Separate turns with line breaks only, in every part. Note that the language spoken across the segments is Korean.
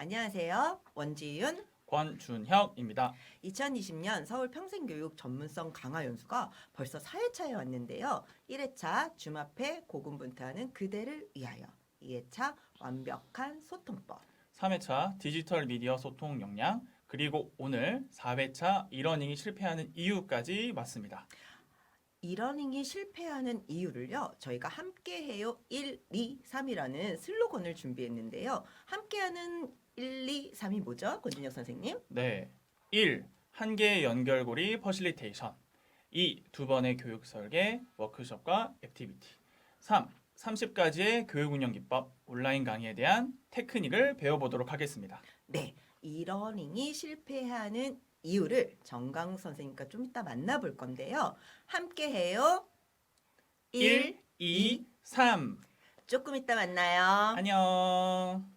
안녕하세요. 원지윤.
권준혁입니다.
2020년 서울 평생교육 전문성 강화 연수가 벌써 4회차에 왔는데요. 1회차 주마패 고군분투하는 그대를 위하여, 2회차 완벽한 소통법,
3회차 디지털 미디어 소통 역량, 그리고 오늘 4회차 이러닝이 실패하는 이유까지 맞습니다.
이러닝이 실패하는 이유를요. 저희가 함께해요 1, 2, 3이라는 슬로건을 준비했는데요. 함께하는 1, 2, 3이 뭐죠? 권준혁 선생님?
네. 1. 한 개의 연결고리 퍼실리테이션. 2. 두 번의 교육 설계, 워크숍과 액티비티. 3. 30가지의 교육 운영 기법, 온라인 강의에 대한 테크닉을 배워보도록 하겠습니다.
네. 이러닝이 실패하는 이유를 정강 선생님과 좀 이따 만나볼 건데요. 함께해요 1,
2, 3.
조금 이따 만나요.
안녕.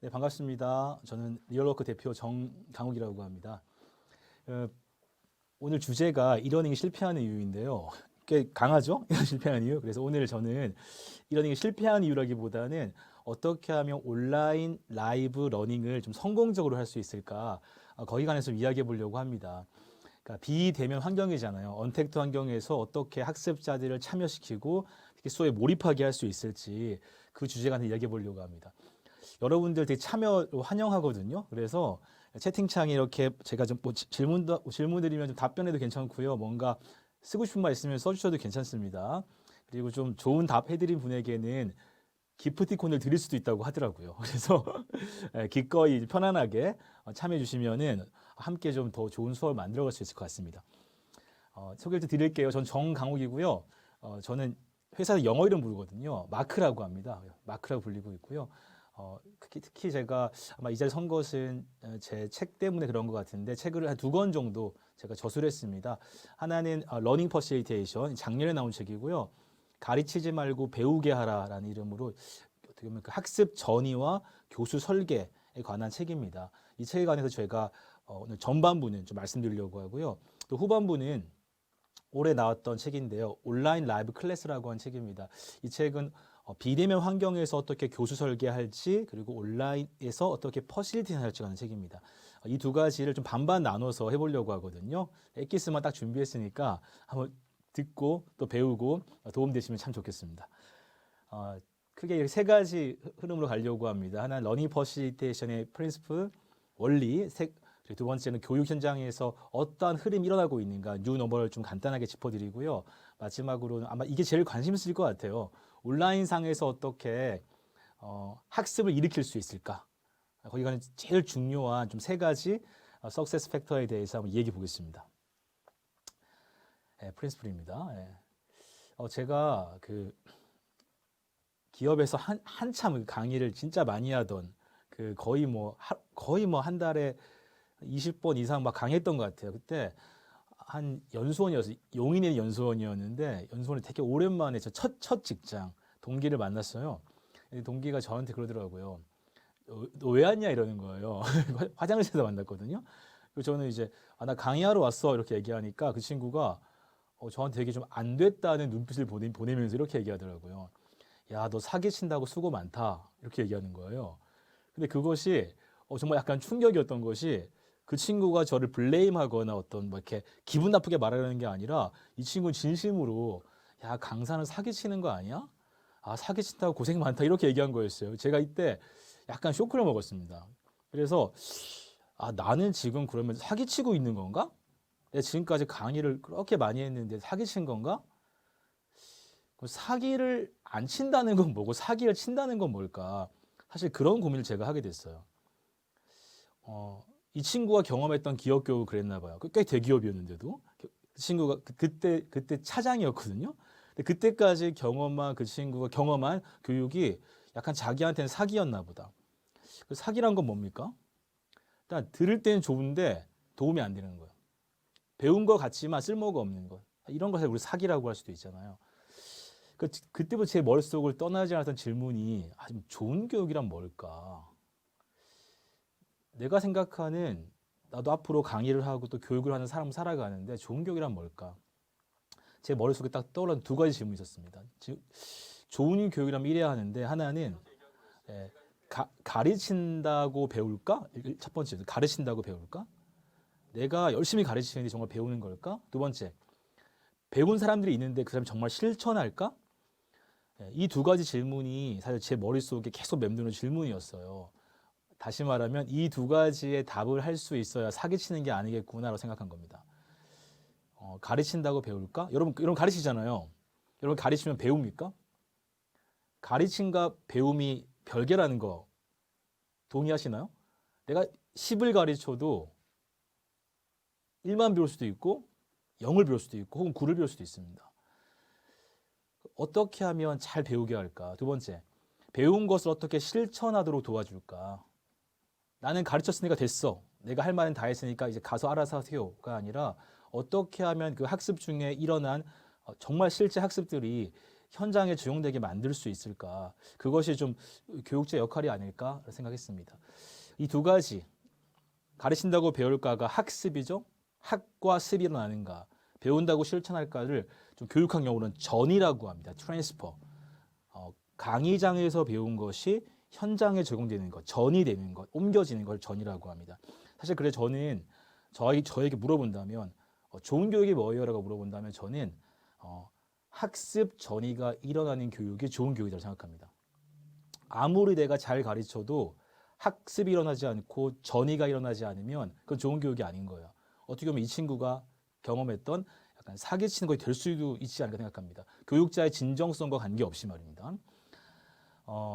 네, 반갑습니다. 저는 리얼워크 대표 정강욱이라고 합니다. 오늘 주제가 이러닝이 실패하는 이유인데요. 꽤 강하죠? 이러닝이 실패하는 이유. 그래서 오늘 저는 이러닝이 실패하는 이유라기보다는 어떻게 하면 온라인 라이브 러닝을 좀 성공적으로 할 수 있을까, 거기 관해서 좀 이야기해 보려고 합니다. 그러니까 비대면 환경이잖아요. 언택트 환경에서 어떻게 학습자들을 참여시키고 특히 수업에 몰입하게 할 수 있을지 그 주제 관해서 이야기해 보려고 합니다. 여러분들 되게 참여 환영하거든요. 그래서 채팅창에 이렇게 제가 좀 질문 드리면 좀 답변해도 괜찮고요. 뭔가 쓰고 싶은 말 있으면 써주셔도 괜찮습니다. 그리고 좀 좋은 답 해드린 분에게는 기프티콘을 드릴 수도 있다고 하더라고요. 그래서 기꺼이 편안하게 참여해 주시면은 함께 좀 더 좋은 수업을 만들어갈 수 있을 것 같습니다. 소개를 좀 드릴게요. 전 정강욱이고요. 저는 회사에서 영어 이름 부르거든요. 마크라고 합니다. 마크라고 불리고 있고요. 특히 제가 아마 이 자리 선 것은 제 책 때문에 그런 것 같은데, 책을 한 2권 정도 제가 저술을 했습니다. 하나는 러닝 퍼실리테이션, 작년에 나온 책이고요. 가르치지 말고 배우게 하라라는 이름으로 어떻게 보면 그 학습 전이와 교수 설계에 관한 책입니다. 이 책에 관해서 제가 오늘 전반부는 좀 말씀드리려고 하고요. 또 후반부는 올해 나왔던 책인데요. 온라인 라이브 클래스라고 한 책입니다. 이 책은 비대면 환경에서 어떻게 교수 설계할지, 그리고 온라인에서 어떻게 퍼실리테이션 할지 하는 책입니다. 이 두 가지를 좀 반반 나눠서 해보려고 하거든요. 엑기스만 딱 준비했으니까 한번 듣고 또 배우고 도움되시면 참 좋겠습니다. 크게 3가지 흐름으로 가려고 합니다. 하나는 러닝 퍼실리테이션의 프린시플, 원리, 그리고 두 번째는 교육 현장에서 어떠한 흐름이 일어나고 있는가, 뉴 노멀을 좀 간단하게 짚어드리고요. 마지막으로는 아마 이게 제일 관심 있을 것 같아요. 온라인상에서 어떻게 학습을 일으킬 수 있을까? 거기가 제일 중요한 좀 3가지 석세스 팩터에 대해서 한번 얘기해 보겠습니다. 프린시플입니다. 제가 그 기업에서 한참 강의를 진짜 많이 하던 거의 뭐 한 달에 20번 이상 막 강의했던 것 같아요. 그때 한 연수원이었어요. 용인의 연수원이었는데, 연수원이 되게 오랜만에 첫 직장 동기를 만났어요. 동기가 저한테 그러더라고요. 너 왜 왔냐 이러는 거예요. 화장실에서 만났거든요. 그리고 저는 이제 나 강의하러 왔어 이렇게 얘기하니까 그 친구가 저한테 되게 좀 안 됐다는 눈빛을 보내면서 이렇게 얘기하더라고요. 야, 너 사기친다고 수고 많다 이렇게 얘기하는 거예요. 근데 그것이 정말 약간 충격이었던 것이, 그 친구가 저를 블레임하거나 어떤 뭐 이렇게 기분 나쁘게 말하는 게 아니라, 이 친구는 진심으로 야, 강사는 사기치는 거 아니야? 사기친다고 고생 많다 이렇게 얘기한 거였어요. 제가 이때 약간 쇼크를 먹었습니다. 그래서 아, 나는 지금 그러면 사기치고 있는 건가? 내가 지금까지 강의를 그렇게 많이 했는데 사기친 건가? 그럼 사기를 안 친다는 건 뭐고 사기를 친다는 건 뭘까? 사실 그런 고민을 제가 하게 됐어요. 이 친구가 경험했던 기업 교육을 그랬나 봐요. 꽤 대기업이었는데도 그 친구가 그때 차장이었거든요. 근데 그때까지 경험한 그 친구가 경험한 교육이 약간 자기한테는 사기였나 보다. 그 사기란 건 뭡니까? 일단 들을 때는 좋은데 도움이 안 되는 거예요. 배운 거 같지만 쓸모가 없는 것. 이런 것을 우리 사기라고 할 수도 있잖아요. 그때부터 제 머릿속을 떠나지 않았던 질문이 좀 좋은 교육이란 뭘까? 내가 생각하는 나도 앞으로 강의를 하고 또 교육을 하는 사람 살아가는데 좋은 교육이란 뭘까? 제 머릿속에 딱 떠오른 두 가지 질문이 있었습니다. 좋은 교육이라면 이래야 하는데 하나는 가르친다고 배울까? 첫 번째, 가르친다고 배울까? 내가 열심히 가르치는데 정말 배우는 걸까? 두 번째, 배운 사람들이 있는데 그 사람이 정말 실천할까? 이 두 가지 질문이 사실 제 머릿속에 계속 맴도는 질문이었어요. 다시 말하면 이 두 가지의 답을 할 수 있어야 사기치는 게 아니겠구나라고 생각한 겁니다. 가르친다고 배울까? 여러분 가르치잖아요. 여러분 가르치면 배웁니까? 가르침과 배움이 별개라는 거 동의하시나요? 내가 10을 가르쳐도 1만 배울 수도 있고 0을 배울 수도 있고 혹은 9를 배울 수도 있습니다. 어떻게 하면 잘 배우게 할까? 두 번째, 배운 것을 어떻게 실천하도록 도와줄까? 나는 가르쳤으니까 됐어. 내가 할 말은 다 했으니까 이제 가서 알아서 하세요가 아니라 어떻게 하면 그 학습 중에 일어난 정말 실제 학습들이 현장에 적용되게 만들 수 있을까? 그것이 좀 교육자의 역할이 아닐까 생각했습니다. 이 두 가지, 가르친다고 배울까가 학습이죠. 학과 습이 일어나는가, 배운다고 실천할까를 좀 교육학 용어로는 전이라고 합니다. 트랜스퍼. 강의장에서 배운 것이 현장에 적용되는 것, 전이 되는 것, 옮겨지는 걸 전이라고 합니다. 사실 그래 저는 저에게 물어본다면 좋은 교육이 뭐예요? 라고 물어본다면 저는 학습 전이가 일어나는 교육이 좋은 교육이라고 생각합니다. 아무리 내가 잘 가르쳐도 학습이 일어나지 않고 전이가 일어나지 않으면 그건 좋은 교육이 아닌 거예요. 어떻게 보면 이 친구가 경험했던 약간 사기치는 것이 될 수도 있지 않을까 생각합니다. 교육자의 진정성과 관계없이 말입니다.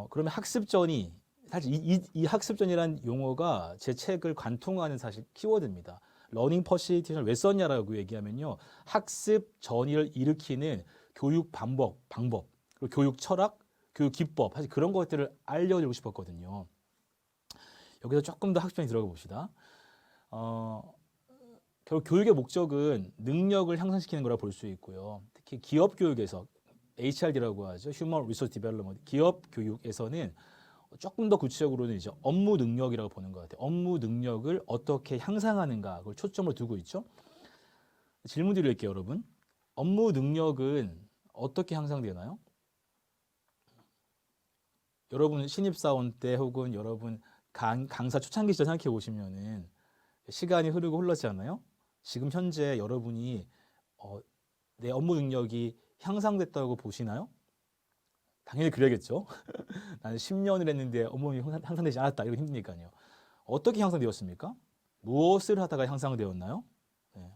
그러면 학습전이 사실 이 학습전이라는 용어가 제 책을 관통하는 사실 키워드입니다. 러닝 퍼실리테이션을 왜 썼냐라고 얘기하면요. 학습 전이를 일으키는 교육 방법, 그리고 교육 철학, 교육 기법, 사실 그런 것들을 알려드리고 싶었거든요. 여기서 조금 더 학습전이 들어가 봅시다. 결국 교육의 목적은 능력을 향상시키는 거라 볼 수 있고요. 특히 기업 교육에서 HRD라고 하죠. Human Resource Development. 기업 교육에서는 조금 더 구체적으로는 이제 업무 능력이라고 보는 것 같아요. 업무 능력을 어떻게 향상하는가 그걸 초점을 두고 있죠. 질문 드릴게요, 여러분. 업무 능력은 어떻게 향상되나요? 여러분 신입사원 때 혹은 여러분 강사 초창기 시절 생각해 보시면은 시간이 흐르고 흘렀지 않나요? 지금 현재 여러분이 내 업무 능력이 향상됐다고 보시나요? 당연히 그래야겠죠. 나는 10년을 했는데 업무 능력이 향상되지 않았다. 이거 힘드니까요. 어떻게 향상되었습니까? 무엇을 하다가 향상되었나요? 네.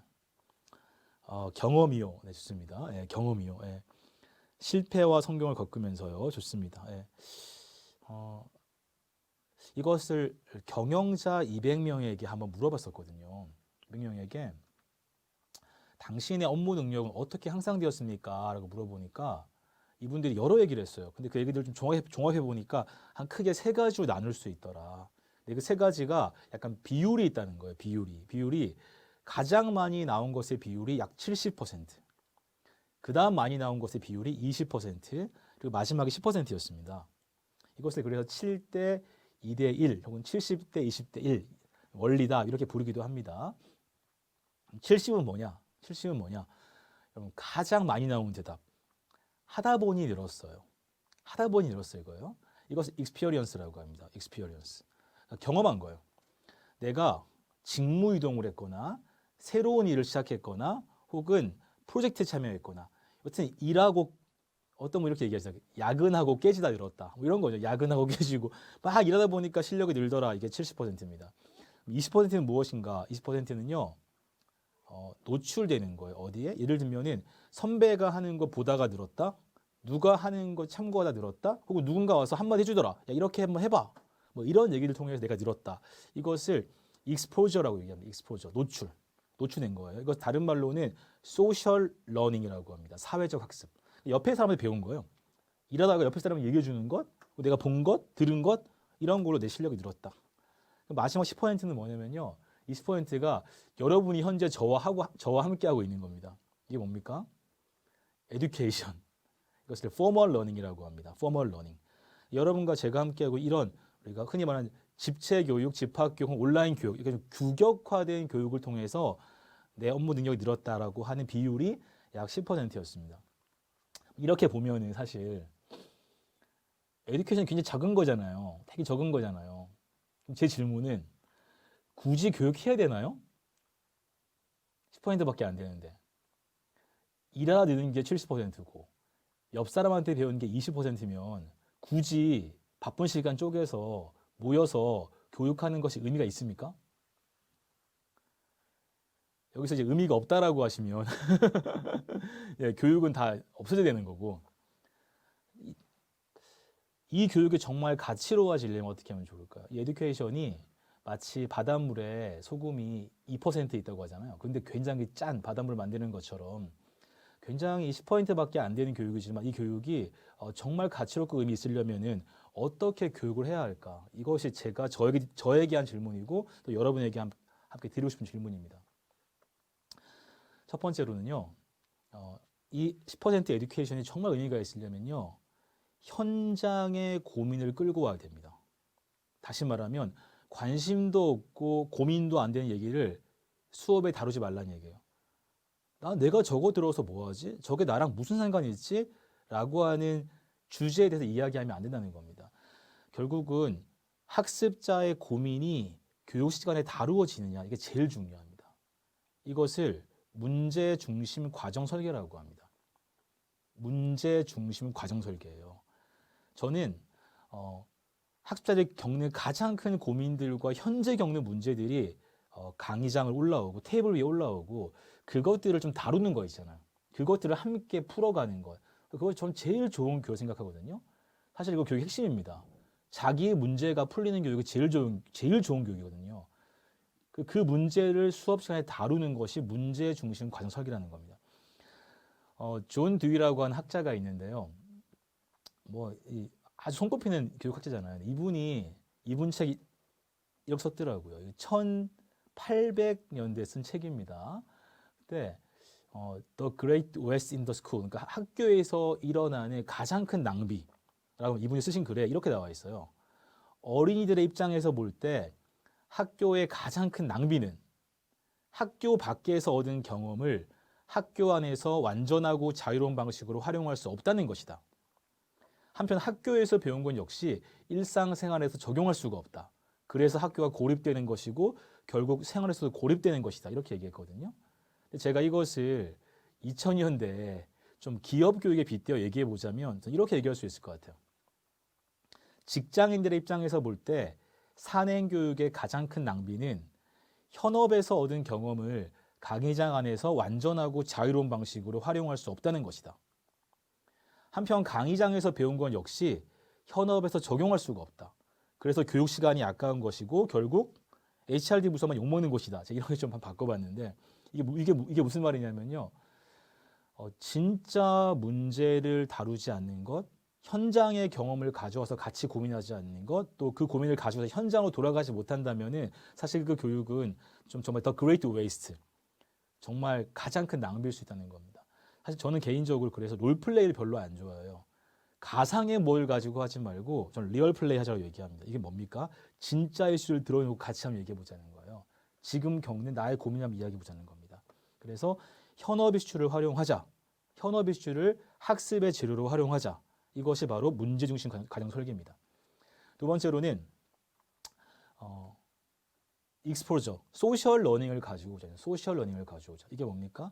경험이요. 네, 좋습니다. 네, 경험이요. 네. 실패와 성공을 겪으면서요. 좋습니다. 네. 이것을 경영자 200명에게 한번 물어봤었거든요. 200명에게 당신의 업무 능력은 어떻게 향상되었습니까? 라고 물어보니까 이분들이 여러 얘기를 했어요. 근데 그 얘기들 좀 종합해 보니까 한 크게 세 가지로 나눌 수 있더라. 근데 그 세 가지가 약간 비율이 있다는 거예요. 비율이 가장 많이 나온 것의 비율이 약 70%. 그 다음 많이 나온 것의 비율이 20%. 그리고 마지막이 10%였습니다. 이것을 그래서 7대 2대 1 혹은 70대 20대 1 원리다 이렇게 부르기도 합니다. 70은 뭐냐? 70은 뭐냐? 여러분 가장 많이 나온 대답. 하다 보니 늘었어요. 하다 보니 늘었어요 이거요. 이것을 experience라고 합니다. experience. 그러니까 경험한 거예요. 내가 직무 이동을 했거나 새로운 일을 시작했거나 혹은 프로젝트에 참여했거나 여튼 일하고 어떤 분 이렇게 얘기하죠. 야근하고 깨지다 늘었다. 뭐 이런 거죠. 야근하고 깨지고 막 일하다 보니까 실력이 늘더라. 이게 70%입니다. 20%는 무엇인가? 20%는요. 노출되는 거예요. 어디에? 예를 들면은 선배가 하는 거 보다가 늘었다. 누가 하는 거 참고하다 늘었다. 혹은 누군가 와서 한마디 해주더라. 야, 이렇게 한번 해봐. 뭐 이런 얘기를 통해서 내가 늘었다. 이것을 exposure라고 얘기합니다. exposure, 노출된 거예요. 이거 다른 말로는 social learning이라고 합니다. 사회적 학습. 옆에 사람한테 배운 거예요. 일하다가 옆에 사람이 얘기해 주는 것, 내가 본 것, 들은 것 이런 걸로 내 실력이 늘었다. 마지막 10%는 뭐냐면요. 20%가 여러분이 현재 저와 함께 하고 있는 겁니다. 이게 뭡니까? education. 이것을 formal learning이라고 합니다. formal learning. 여러분과 제가 함께 하고 이런 우리가 흔히 말하는 집체 교육, 집합 교육, 온라인 교육, 이렇게 좀 규격화된 교육을 통해서 내 업무 능력이 늘었다라고 하는 비율이 약 10%였습니다. 이렇게 보면은 사실 에듀케이션이 굉장히 작은 거잖아요. 되게 적은 거잖아요. 그럼 제 질문은 굳이 교육해야 되나요? 10%밖에 안 되는데. 일하는 게 70%고 옆 사람한테 배우는 게 20%면 굳이 바쁜 시간 쪼개서 모여서 교육하는 것이 의미가 있습니까? 여기서 이제 의미가 없다라고 하시면 예, 교육은 다 없어져야 되는 거고 이 교육이 정말 가치로워지려면 어떻게 하면 좋을까요? 이 에듀케이션이 마치 바닷물에 소금이 2% 있다고 하잖아요. 근데 굉장히 짠 바닷물 만드는 것처럼 굉장히 10%밖에 안 되는 교육이지만 이 교육이 정말 가치롭고 의미 있으려면은 어떻게 교육을 해야 할까? 이것이 제가 저에게 한 질문이고 또 여러분에게 함께 드리고 싶은 질문입니다. 첫 번째로는요. 이 10% 에듀케이션이 정말 의미가 있으려면요. 현장의 고민을 끌고 와야 됩니다. 다시 말하면 관심도 없고 고민도 안 되는 얘기를 수업에 다루지 말라는 얘기예요. 내가 저거 들어서 뭐 하지? 저게 나랑 무슨 상관이 있지? 라고 하는 주제에 대해서 이야기하면 안 된다는 겁니다. 결국은 학습자의 고민이 교육 시간에 다루어지느냐 이게 제일 중요합니다. 이것을 문제 중심 과정 설계라고 합니다. 문제 중심 과정 설계예요. 저는 학습자들이 겪는 가장 큰 고민들과 현재 겪는 문제들이 강의장을 올라오고 테이블 위에 올라오고 그것들을 좀 다루는 거 있잖아요. 그것들을 함께 풀어가는 것. 그걸 전 제일 좋은 교육 생각하거든요. 사실 이거 교육의 핵심입니다. 자기의 문제가 풀리는 교육이 제일 좋은 교육이거든요. 그 문제를 수업 시간에 다루는 것이 문제 중심 과정 설계라는 겁니다. 존 듀이라고 하는 학자가 있는데요. 아주 손꼽히는 교육학자잖아요. 이분 책이 이렇게 썼더라고요. 1800년대에 쓴 책입니다. 그때 The Great Waste in the School, 그러니까 학교에서 일어나는 가장 큰 낭비라고 이분이 쓰신 글에 이렇게 나와 있어요. 어린이들의 입장에서 볼 때 학교의 가장 큰 낭비는 학교 밖에서 얻은 경험을 학교 안에서 완전하고 자유로운 방식으로 활용할 수 없다는 것이다. 한편 학교에서 배운 건 역시 일상생활에서 적용할 수가 없다. 그래서 학교가 고립되는 것이고 결국 생활에서도 고립되는 것이다. 이렇게 얘기했거든요. 제가 이것을 2000년대에 좀 기업 교육에 빗대어 얘기해 보자면 이렇게 얘기할 수 있을 것 같아요. 직장인들의 입장에서 볼 때 산행 교육의 가장 큰 낭비는 현업에서 얻은 경험을 강의장 안에서 완전하고 자유로운 방식으로 활용할 수 없다는 것이다. 한편 강의장에서 배운 건 역시 현업에서 적용할 수가 없다. 그래서 교육 시간이 아까운 것이고 결국 HRD 부서만 욕먹는 곳이다. 제가 이렇게 좀 바꿔봤는데 이게 무슨 말이냐면요. 진짜 문제를 다루지 않는 것, 현장의 경험을 가져와서 같이 고민하지 않는 것, 또 그 고민을 가져와서 현장으로 돌아가지 못한다면은 사실 그 교육은 정말 The Great Waste, 정말 가장 큰 낭비일 수 있다는 겁니다. 사실 저는 개인적으로 그래서 롤플레이를 별로 안 좋아해요. 가상의 뭘 가지고 하지 말고 저는 리얼 플레이 하자고 얘기합니다. 이게 뭡니까? 진짜 이슈를 들어놓고 같이 한번 얘기해 보자는 거예요. 지금 겪는 나의 고민을 한번 이야기해 보자는 겁니다. 그래서 현업 이슈를 활용하자. 현업 이슈를 학습의 재료로 활용하자. 이것이 바로 문제중심 과정 설계입니다. 두 번째로는 익스포저, 소셜 러닝을 가지고 오자. 소셜 러닝을 가져오자. 이게 뭡니까?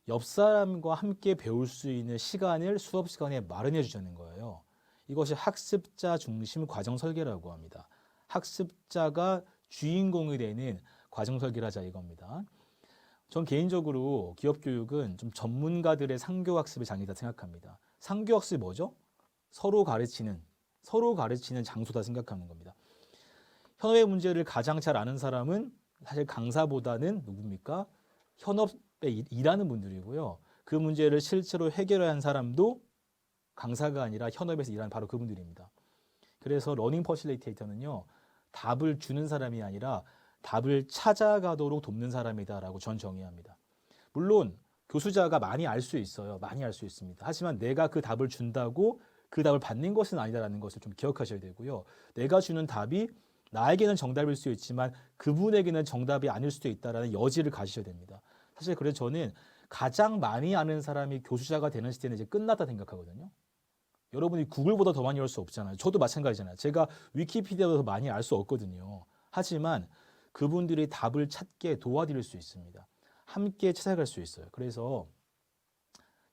옆 사람과 함께 배울 수 있는 시간을 수업 시간에 마련해 주자는 거예요. 이것이 학습자 중심 과정 설계라고 합니다. 학습자가 주인공이 되는 과정 설계를 하자 이겁니다. 전 개인적으로 기업 교육은 좀 전문가들의 상교 학습의 장이다 생각합니다. 상교 학습이 뭐죠? 서로 가르치는 장소다 생각하는 겁니다. 현업의 문제를 가장 잘 아는 사람은 사실 강사보다는 누굽니까? 현업에 일하는 분들이고요. 그 문제를 실제로 해결한 사람도 강사가 아니라 현업에서 일하는 바로 그분들입니다. 그래서 러닝 퍼실리테이터는요, 답을 주는 사람이 아니라 답을 찾아가도록 돕는 사람이다라고 전 정의합니다. 물론 교수자가 많이 알 수 있어요. 많이 알 수 있습니다. 하지만 내가 그 답을 준다고 그 답을 받는 것은 아니다라는 것을 좀 기억하셔야 되고요. 내가 주는 답이 나에게는 정답일 수 있지만 그분에게는 정답이 아닐 수도 있다라는 여지를 가지셔야 됩니다. 사실 그래서 저는 가장 많이 아는 사람이 교수자가 되는 시대는 이제 끝났다 생각하거든요. 여러분이 구글보다 더 많이 알 수 없잖아요. 저도 마찬가지잖아요. 제가 위키피디아보다 더 많이 알 수 없거든요. 하지만 그분들이 답을 찾게 도와드릴 수 있습니다. 함께 찾아갈 수 있어요. 그래서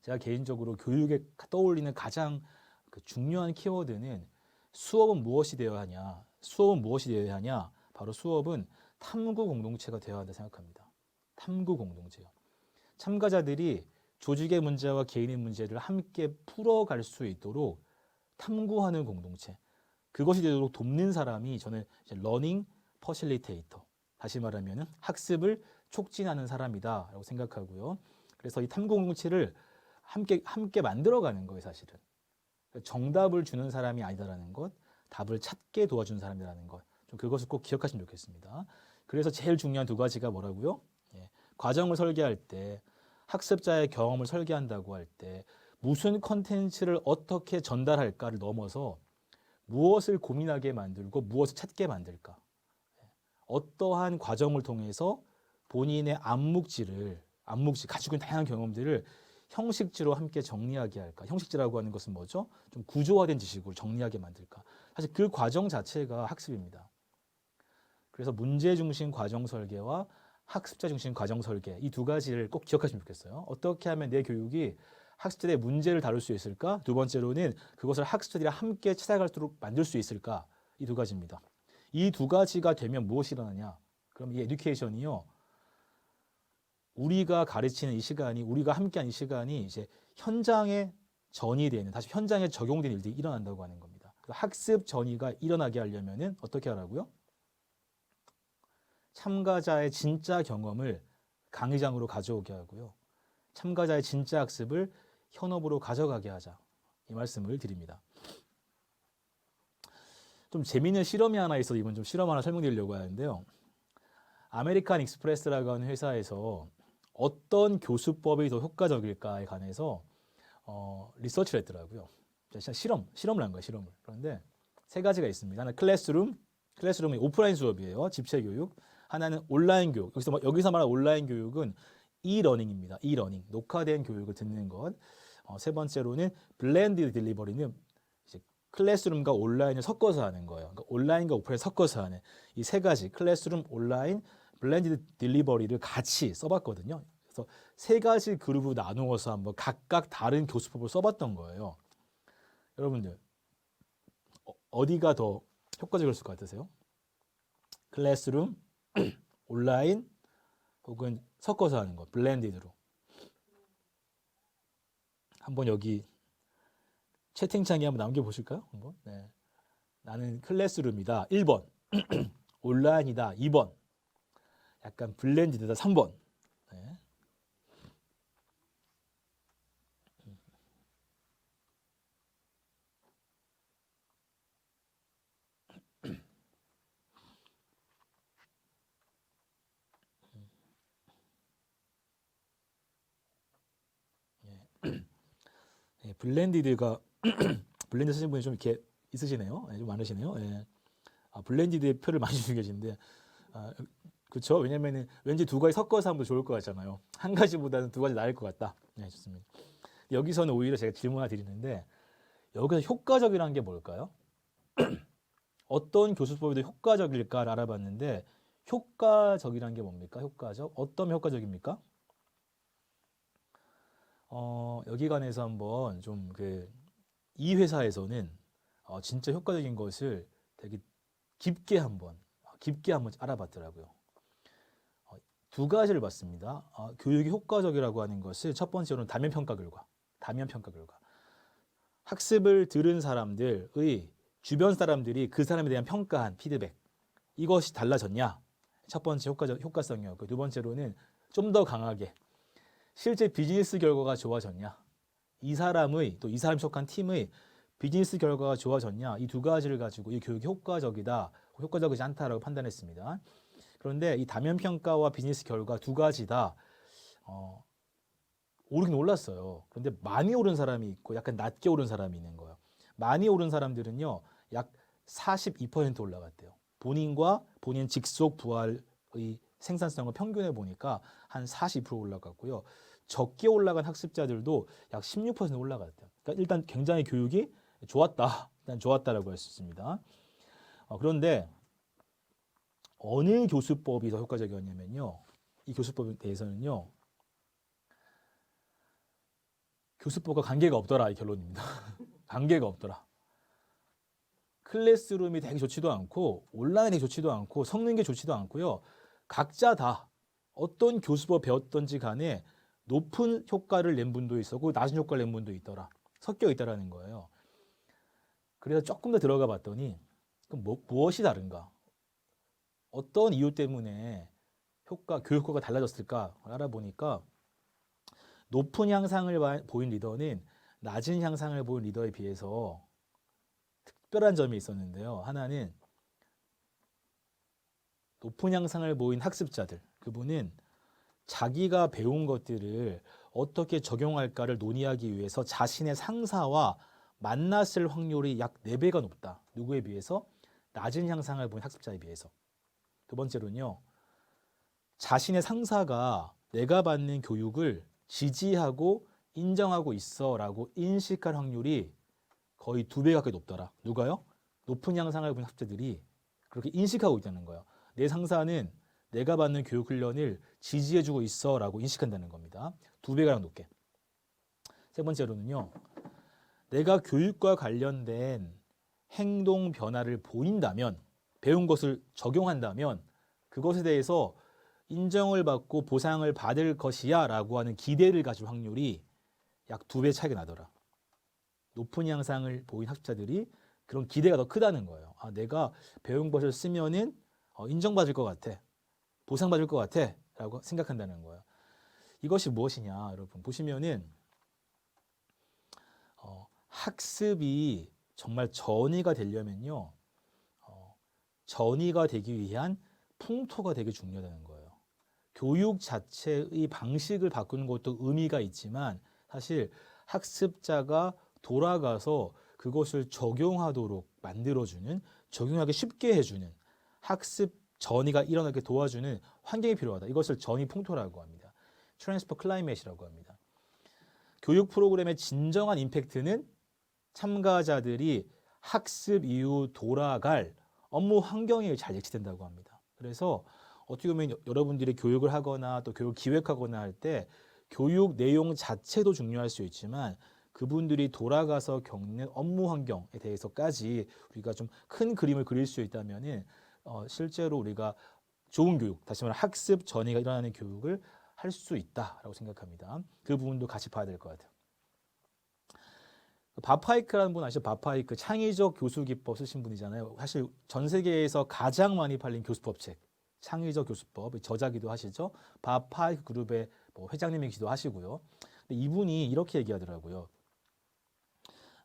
제가 개인적으로 교육에 떠올리는 가장 중요한 키워드는 수업은 무엇이 되어야 하냐? 수업은 무엇이 되어야 하냐? 바로 수업은 탐구 공동체가 되어야 한다 생각합니다. 탐구 공동체요. 참가자들이 조직의 문제와 개인의 문제를 함께 풀어갈 수 있도록 탐구하는 공동체. 그것이 되도록 돕는 사람이 저는 러닝 퍼실리테이터. 다시 말하면 학습을 촉진하는 사람이다라고 생각하고요. 그래서 이 탐구 공동체를 함께 만들어가는 거예요, 사실은. 정답을 주는 사람이 아니다라는 것, 답을 찾게 도와주는 사람이라는 것, 좀 그것을 꼭 기억하시면 좋겠습니다. 그래서 제일 중요한 두 가지가 뭐라고요? 과정을 설계할 때, 학습자의 경험을 설계한다고 할 때 무슨 컨텐츠를 어떻게 전달할까를 넘어서 무엇을 고민하게 만들고 무엇을 찾게 만들까? 어떠한 과정을 통해서 본인의 가지고 있는 다양한 경험들을 형식지로 함께 정리하게 할까? 형식지라고 하는 것은 뭐죠? 좀 구조화된 지식으로 정리하게 만들까? 사실 그 과정 자체가 학습입니다. 그래서 문제 중심 과정 설계와 학습자 중심 과정 설계, 이 두 가지를 꼭 기억하시면 좋겠어요. 어떻게 하면 내 교육이 학습자들의 문제를 다룰 수 있을까? 두 번째로는 그것을 학습자들이 함께 찾아갈수록 만들 수 있을까? 이 두 가지입니다. 이 두 가지가 되면 무엇이 일어나냐? 그럼 이 에듀케이션이요, 우리가 가르치는 이 시간이, 우리가 함께하는 이 시간이 이제 현장에 전이되는, 다시 현장에 적용되는 일들이 일어난다고 하는 겁니다. 학습 전이가 일어나게 하려면은 어떻게 하라고요? 참가자의 진짜 경험을 강의장으로 가져오게 하고요. 참가자의 진짜 학습을 현업으로 가져가게 하자. 이 말씀을 드립니다. 좀 재미있는 실험이 하나 있어서 이번 좀 실험 하나 설명드리려고 하는데요. 아메리칸 익스프레스라고 하는 회사에서 어떤 교수법이 더 효과적일까에 관해서 리서치를 했더라고요. 실험을 한 거예요, 실험을. 그런데 세 가지가 있습니다. 하나 클래스룸이 오프라인 수업이에요, 집체 교육. 하나는 온라인 교육. 여기서 말하는 온라인 교육은 이러닝입니다. 이러닝, 녹화된 교육을 듣는 것. 세 번째로는 블렌디드 딜리버리는 이제 클래스룸과 온라인을 섞어서 하는 거예요. 그러니까 온라인과 오프라인 섞어서 하는 이 세 가지, 클래스룸, 온라인, 블렌디드 딜리버리를 같이 써봤거든요. 그래서 세 가지 그룹으로 나누어서 한번 각각 다른 교수법을 써봤던 거예요. 여러분들 어디가 더 효과적일 것 같으세요? 클래스룸, 온라인, 혹은 섞어서 하는 거, 블렌디드로. 한번 여기 채팅창에 한번 남겨보실까요? 한번. 네. 나는 클래스룸이다, 1번. 온라인이다, 2번. 약간 블렌디드다, 3번. 네. 예, 블렌디드가 블렌디드 쓰신 분이 좀 이렇게 있으시네요. 좀 많으시네요. 예. 블렌디드의 표를 많이 주고 계신데, 그렇죠? 왜냐면은 왠지 두 가지 섞어서 하면 더 좋을 것 같잖아요. 한 가지보다는 두 가지 나을 것 같다. 네, 좋습니다. 여기서는 오히려 제가 질문 하나 드리는데, 여기서 효과적이라는 게 뭘까요? 어떤 교수법이 더 효과적일까를 알아봤는데, 효과적이라는 게 뭡니까? 효과적? 어떤 효과적입니까? 여기 관해서 한번 좀 이 회사에서는 진짜 효과적인 것을 되게 깊게 한번 깊게 한번 알아봤더라고요. 두 가지를 봤습니다. 교육이 효과적이라고 하는 것을 첫 번째로는 다면 평가 결과. 학습을 들은 사람들의 주변 사람들이 그 사람에 대한 평가한 피드백. 이것이 달라졌냐? 첫 번째 효과성이었고, 두 번째로는 좀 더 강하게 실제 비즈니스 결과가 좋아졌냐? 이 사람이 속한 팀의 비즈니스 결과가 좋아졌냐? 이 두 가지를 가지고 이 교육이 효과적이다, 효과적이지 않다라고 판단했습니다. 그런데 이 다면 평가와 비즈니스 결과 두 가지 다 오르긴 올랐어요. 그런데 많이 오른 사람이 있고 약간 낮게 오른 사람이 있는 거예요. 많이 오른 사람들은요, 약 42% 올라갔대요. 본인 직속 부하의 생산성을 평균해 보니까 한 40% 올라갔고요. 적게 올라간 학습자들도 약 16% 올라갔대요. 그러니까 일단 굉장히 교육이 좋았다라고 할 수 있습니다. 그런데 어느 교수법이 더 효과적이었냐면요. 이 교수법에 대해서는요. 교수법과 관계가 없더라, 이 결론입니다. 관계가 없더라. 클래스룸이 되게 좋지도 않고 온라인이 좋지도 않고 섞는 게 좋지도 않고요. 각자 다 어떤 교수법 배웠던지 간에 높은 효과를 낸 분도 있었고 낮은 효과를 낸 분도 있더라. 섞여 있다라는 거예요. 그래서 조금 더 들어가 봤더니 그럼 무엇이 다른가? 어떤 이유 때문에 교육 효과가 달라졌을까 알아보니까 높은 향상을 보인 리더는 낮은 향상을 보인 리더에 비해서 특별한 점이 있었는데요. 하나는 높은 향상을 보인 학습자들, 그분은 자기가 배운 것들을 어떻게 적용할까를 논의하기 위해서 자신의 상사와 만났을 확률이 약 4배가 높다. 누구에 비해서? 낮은 향상을 보인 학습자에 비해서. 두 번째로는요. 자신의 상사가 내가 받는 교육을 지지하고 인정하고 있어라고 인식할 확률이 거의 2배 가까이 높더라. 누가요? 높은 향상을 본 학자들이 그렇게 인식하고 있다는 거예요. 내 상사는 내가 받는 교육 훈련을 지지해주고 있어라고 인식한다는 겁니다. 2배가량 높게. 세 번째로는요. 내가 교육과 관련된 행동 변화를 보인다면, 배운 것을 적용한다면 그것에 대해서 인정을 받고 보상을 받을 것이야 라고 하는 기대를 가질 확률이 약 2배 차이가 나더라. 높은 향상을 보인 학습자들이 그런 기대가 더 크다는 거예요. 내가 배운 것을 쓰면은 인정받을 것 같아. 보상받을 것 같아. 라고 생각한다는 거예요. 이것이 무엇이냐, 여러분. 보시면은, 학습이 정말 전이가 되려면요, 전이가 되기 위한 풍토가 되게 중요하다는 거예요. 교육 자체의 방식을 바꾸는 것도 의미가 있지만, 사실 학습자가 돌아가서 그것을 적용하도록 만들어주는, 적용하기 쉽게 해주는 학습 전이가 일어나게 도와주는 환경이 필요하다. 이것을 전이 풍토라고 합니다. 트랜스퍼 클라이밋이라고 합니다. 교육 프로그램의 진정한 임팩트는 참가자들이 학습 이후 돌아갈 업무 환경에 잘 예치된다고 합니다. 그래서 어떻게 보면 여러분들이 교육을 하거나 또 교육 기획하거나 할 때 교육 내용 자체도 중요할 수 있지만 그분들이 돌아가서 겪는 업무 환경에 대해서까지 우리가 좀 큰 그림을 그릴 수 있다면은 실제로 우리가 좋은 교육, 다시 말해 학습 전이가 일어나는 교육을 할 수 있다라고 생각합니다. 그 부분도 같이 봐야 될 것 같아요. 밥하이크라는 분 아시죠? 밥하이크 창의적 교수 기법 쓰신 분이잖아요. 사실 전 세계에서 가장 많이 팔린 교수법 책, 창의적 교수법 저자기도 하시죠. 밥하이크 그룹의 회장님이기도 하시고요. 근데 이분이 이렇게 얘기하더라고요.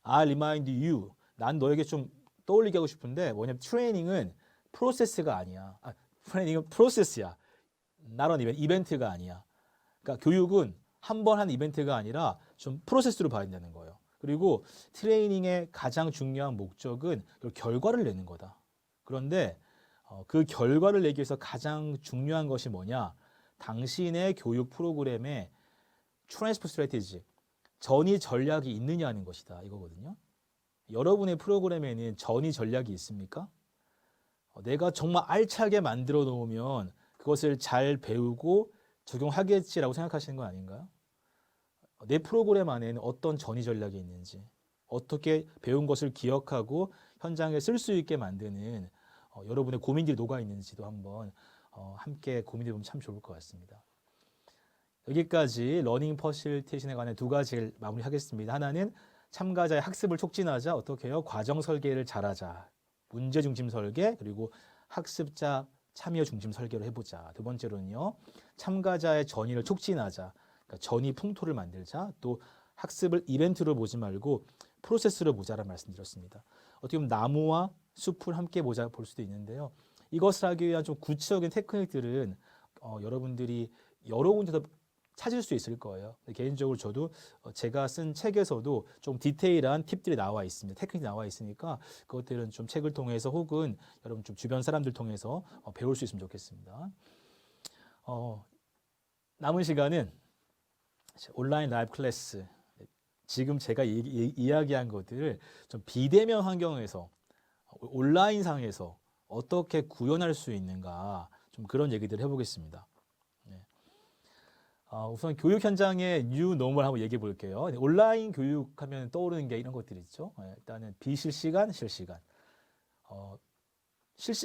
I remind you. 난 너에게 좀 떠올리게 하고 싶은데 뭐냐면 트레이닝은 프로세스가 아니야. 트레이닝은 프로세스야. not an event, 이벤트가 아니야. 그러니까 교육은 한 번 한 이벤트가 아니라 좀 프로세스로 봐야 된다는 거예요. 그리고 트레이닝의 가장 중요한 목적은 결과를 내는 거다. 그런데 그 결과를 내기 위해서 가장 중요한 것이 뭐냐? 당신의 교육 프로그램에 트랜스퍼 스트래티지, 전이 전략이 있느냐는 것이다. 이거거든요. 여러분의 프로그램에는 전이 전략이 있습니까? 내가 정말 알차게 만들어 놓으면 그것을 잘 배우고 적용하겠지라고 생각하시는 건 아닌가요? 내 프로그램 안에는 어떤 전이 전략이 있는지, 어떻게 배운 것을 기억하고 현장에 쓸 수 있게 만드는 여러분의 고민들이 녹아 있는지도 한번 함께 고민해 보면 참 좋을 것 같습니다. 여기까지 러닝 퍼실테이션에 관한 두 가지를 마무리하겠습니다. 하나는 참가자의 학습을 촉진하자. 어떻게 해요? 과정 설계를 잘하자. 문제 중심 설계 그리고 학습자 참여 중심 설계를 해보자. 두 번째로는요. 참가자의 전의를 촉진하자. 그러니까 전의 풍토를 만들자. 또 학습을 이벤트로 보지 말고 프로세스로 보자라는 말씀드렸습니다. 어떻게 보면 나무와 숲을 함께 보자 볼 수도 있는데요. 이것을 하기 위한 좀 구체적인 테크닉들은 여러분들이 여러 군데서 찾을 수 있을 거예요. 개인적으로 저도 제가 쓴 책에서도 좀 디테일한 팁들이 나와 있습니다. 테크닉이 나와 있으니까 그것들은 좀 책을 통해서 혹은 여러분 좀 주변 사람들 통해서 배울 수 있으면 좋겠습니다. 남은 시간은 온라인 라이브 클래스 지금 제가 이야기한 것들을 좀 비대면 환경에서 온라인상에서 어떻게 구현할 수 있는가 좀 그런 얘기들을 해보겠습니다. 네. 우선 교육 현장의 뉴 노멀 한번 얘기해 볼게요. 온라인 교육하면 떠오르는 게 이런 것들이 있죠. 일단은 비실시간, 실시간.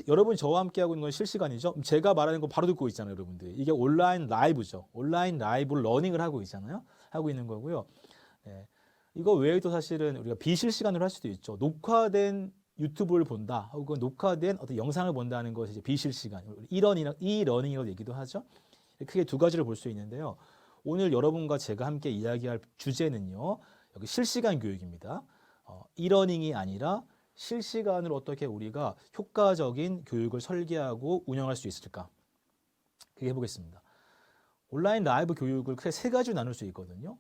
여러분이 저와 함께 하고 있는 건 실시간이죠. 제가 말하는 거 바로 듣고 있잖아요, 여러분들. 이게 온라인 라이브죠. 온라인 라이브 러닝을 하고 있잖아요. 하고 있는 거고요. 네. 이거 외에도 사실은 우리가 비실시간으로 할 수도 있죠. 녹화된 유튜브를 본다, 혹은 녹화된 어떤 영상을 본다는 것이 이제 비실시간, 이러닝이라고 얘기도 하죠. 크게 두 가지를 볼 수 있는데요. 오늘 여러분과 제가 함께 이야기할 주제는요, 여기 실시간 교육입니다. 이러닝이 아니라 실시간으로 어떻게 우리가 효과적인 교육을 설계하고 운영할 수 있을까? 그게 해보겠습니다. 온라인 라이브 교육을 크게 세 가지로 나눌 수 있거든요.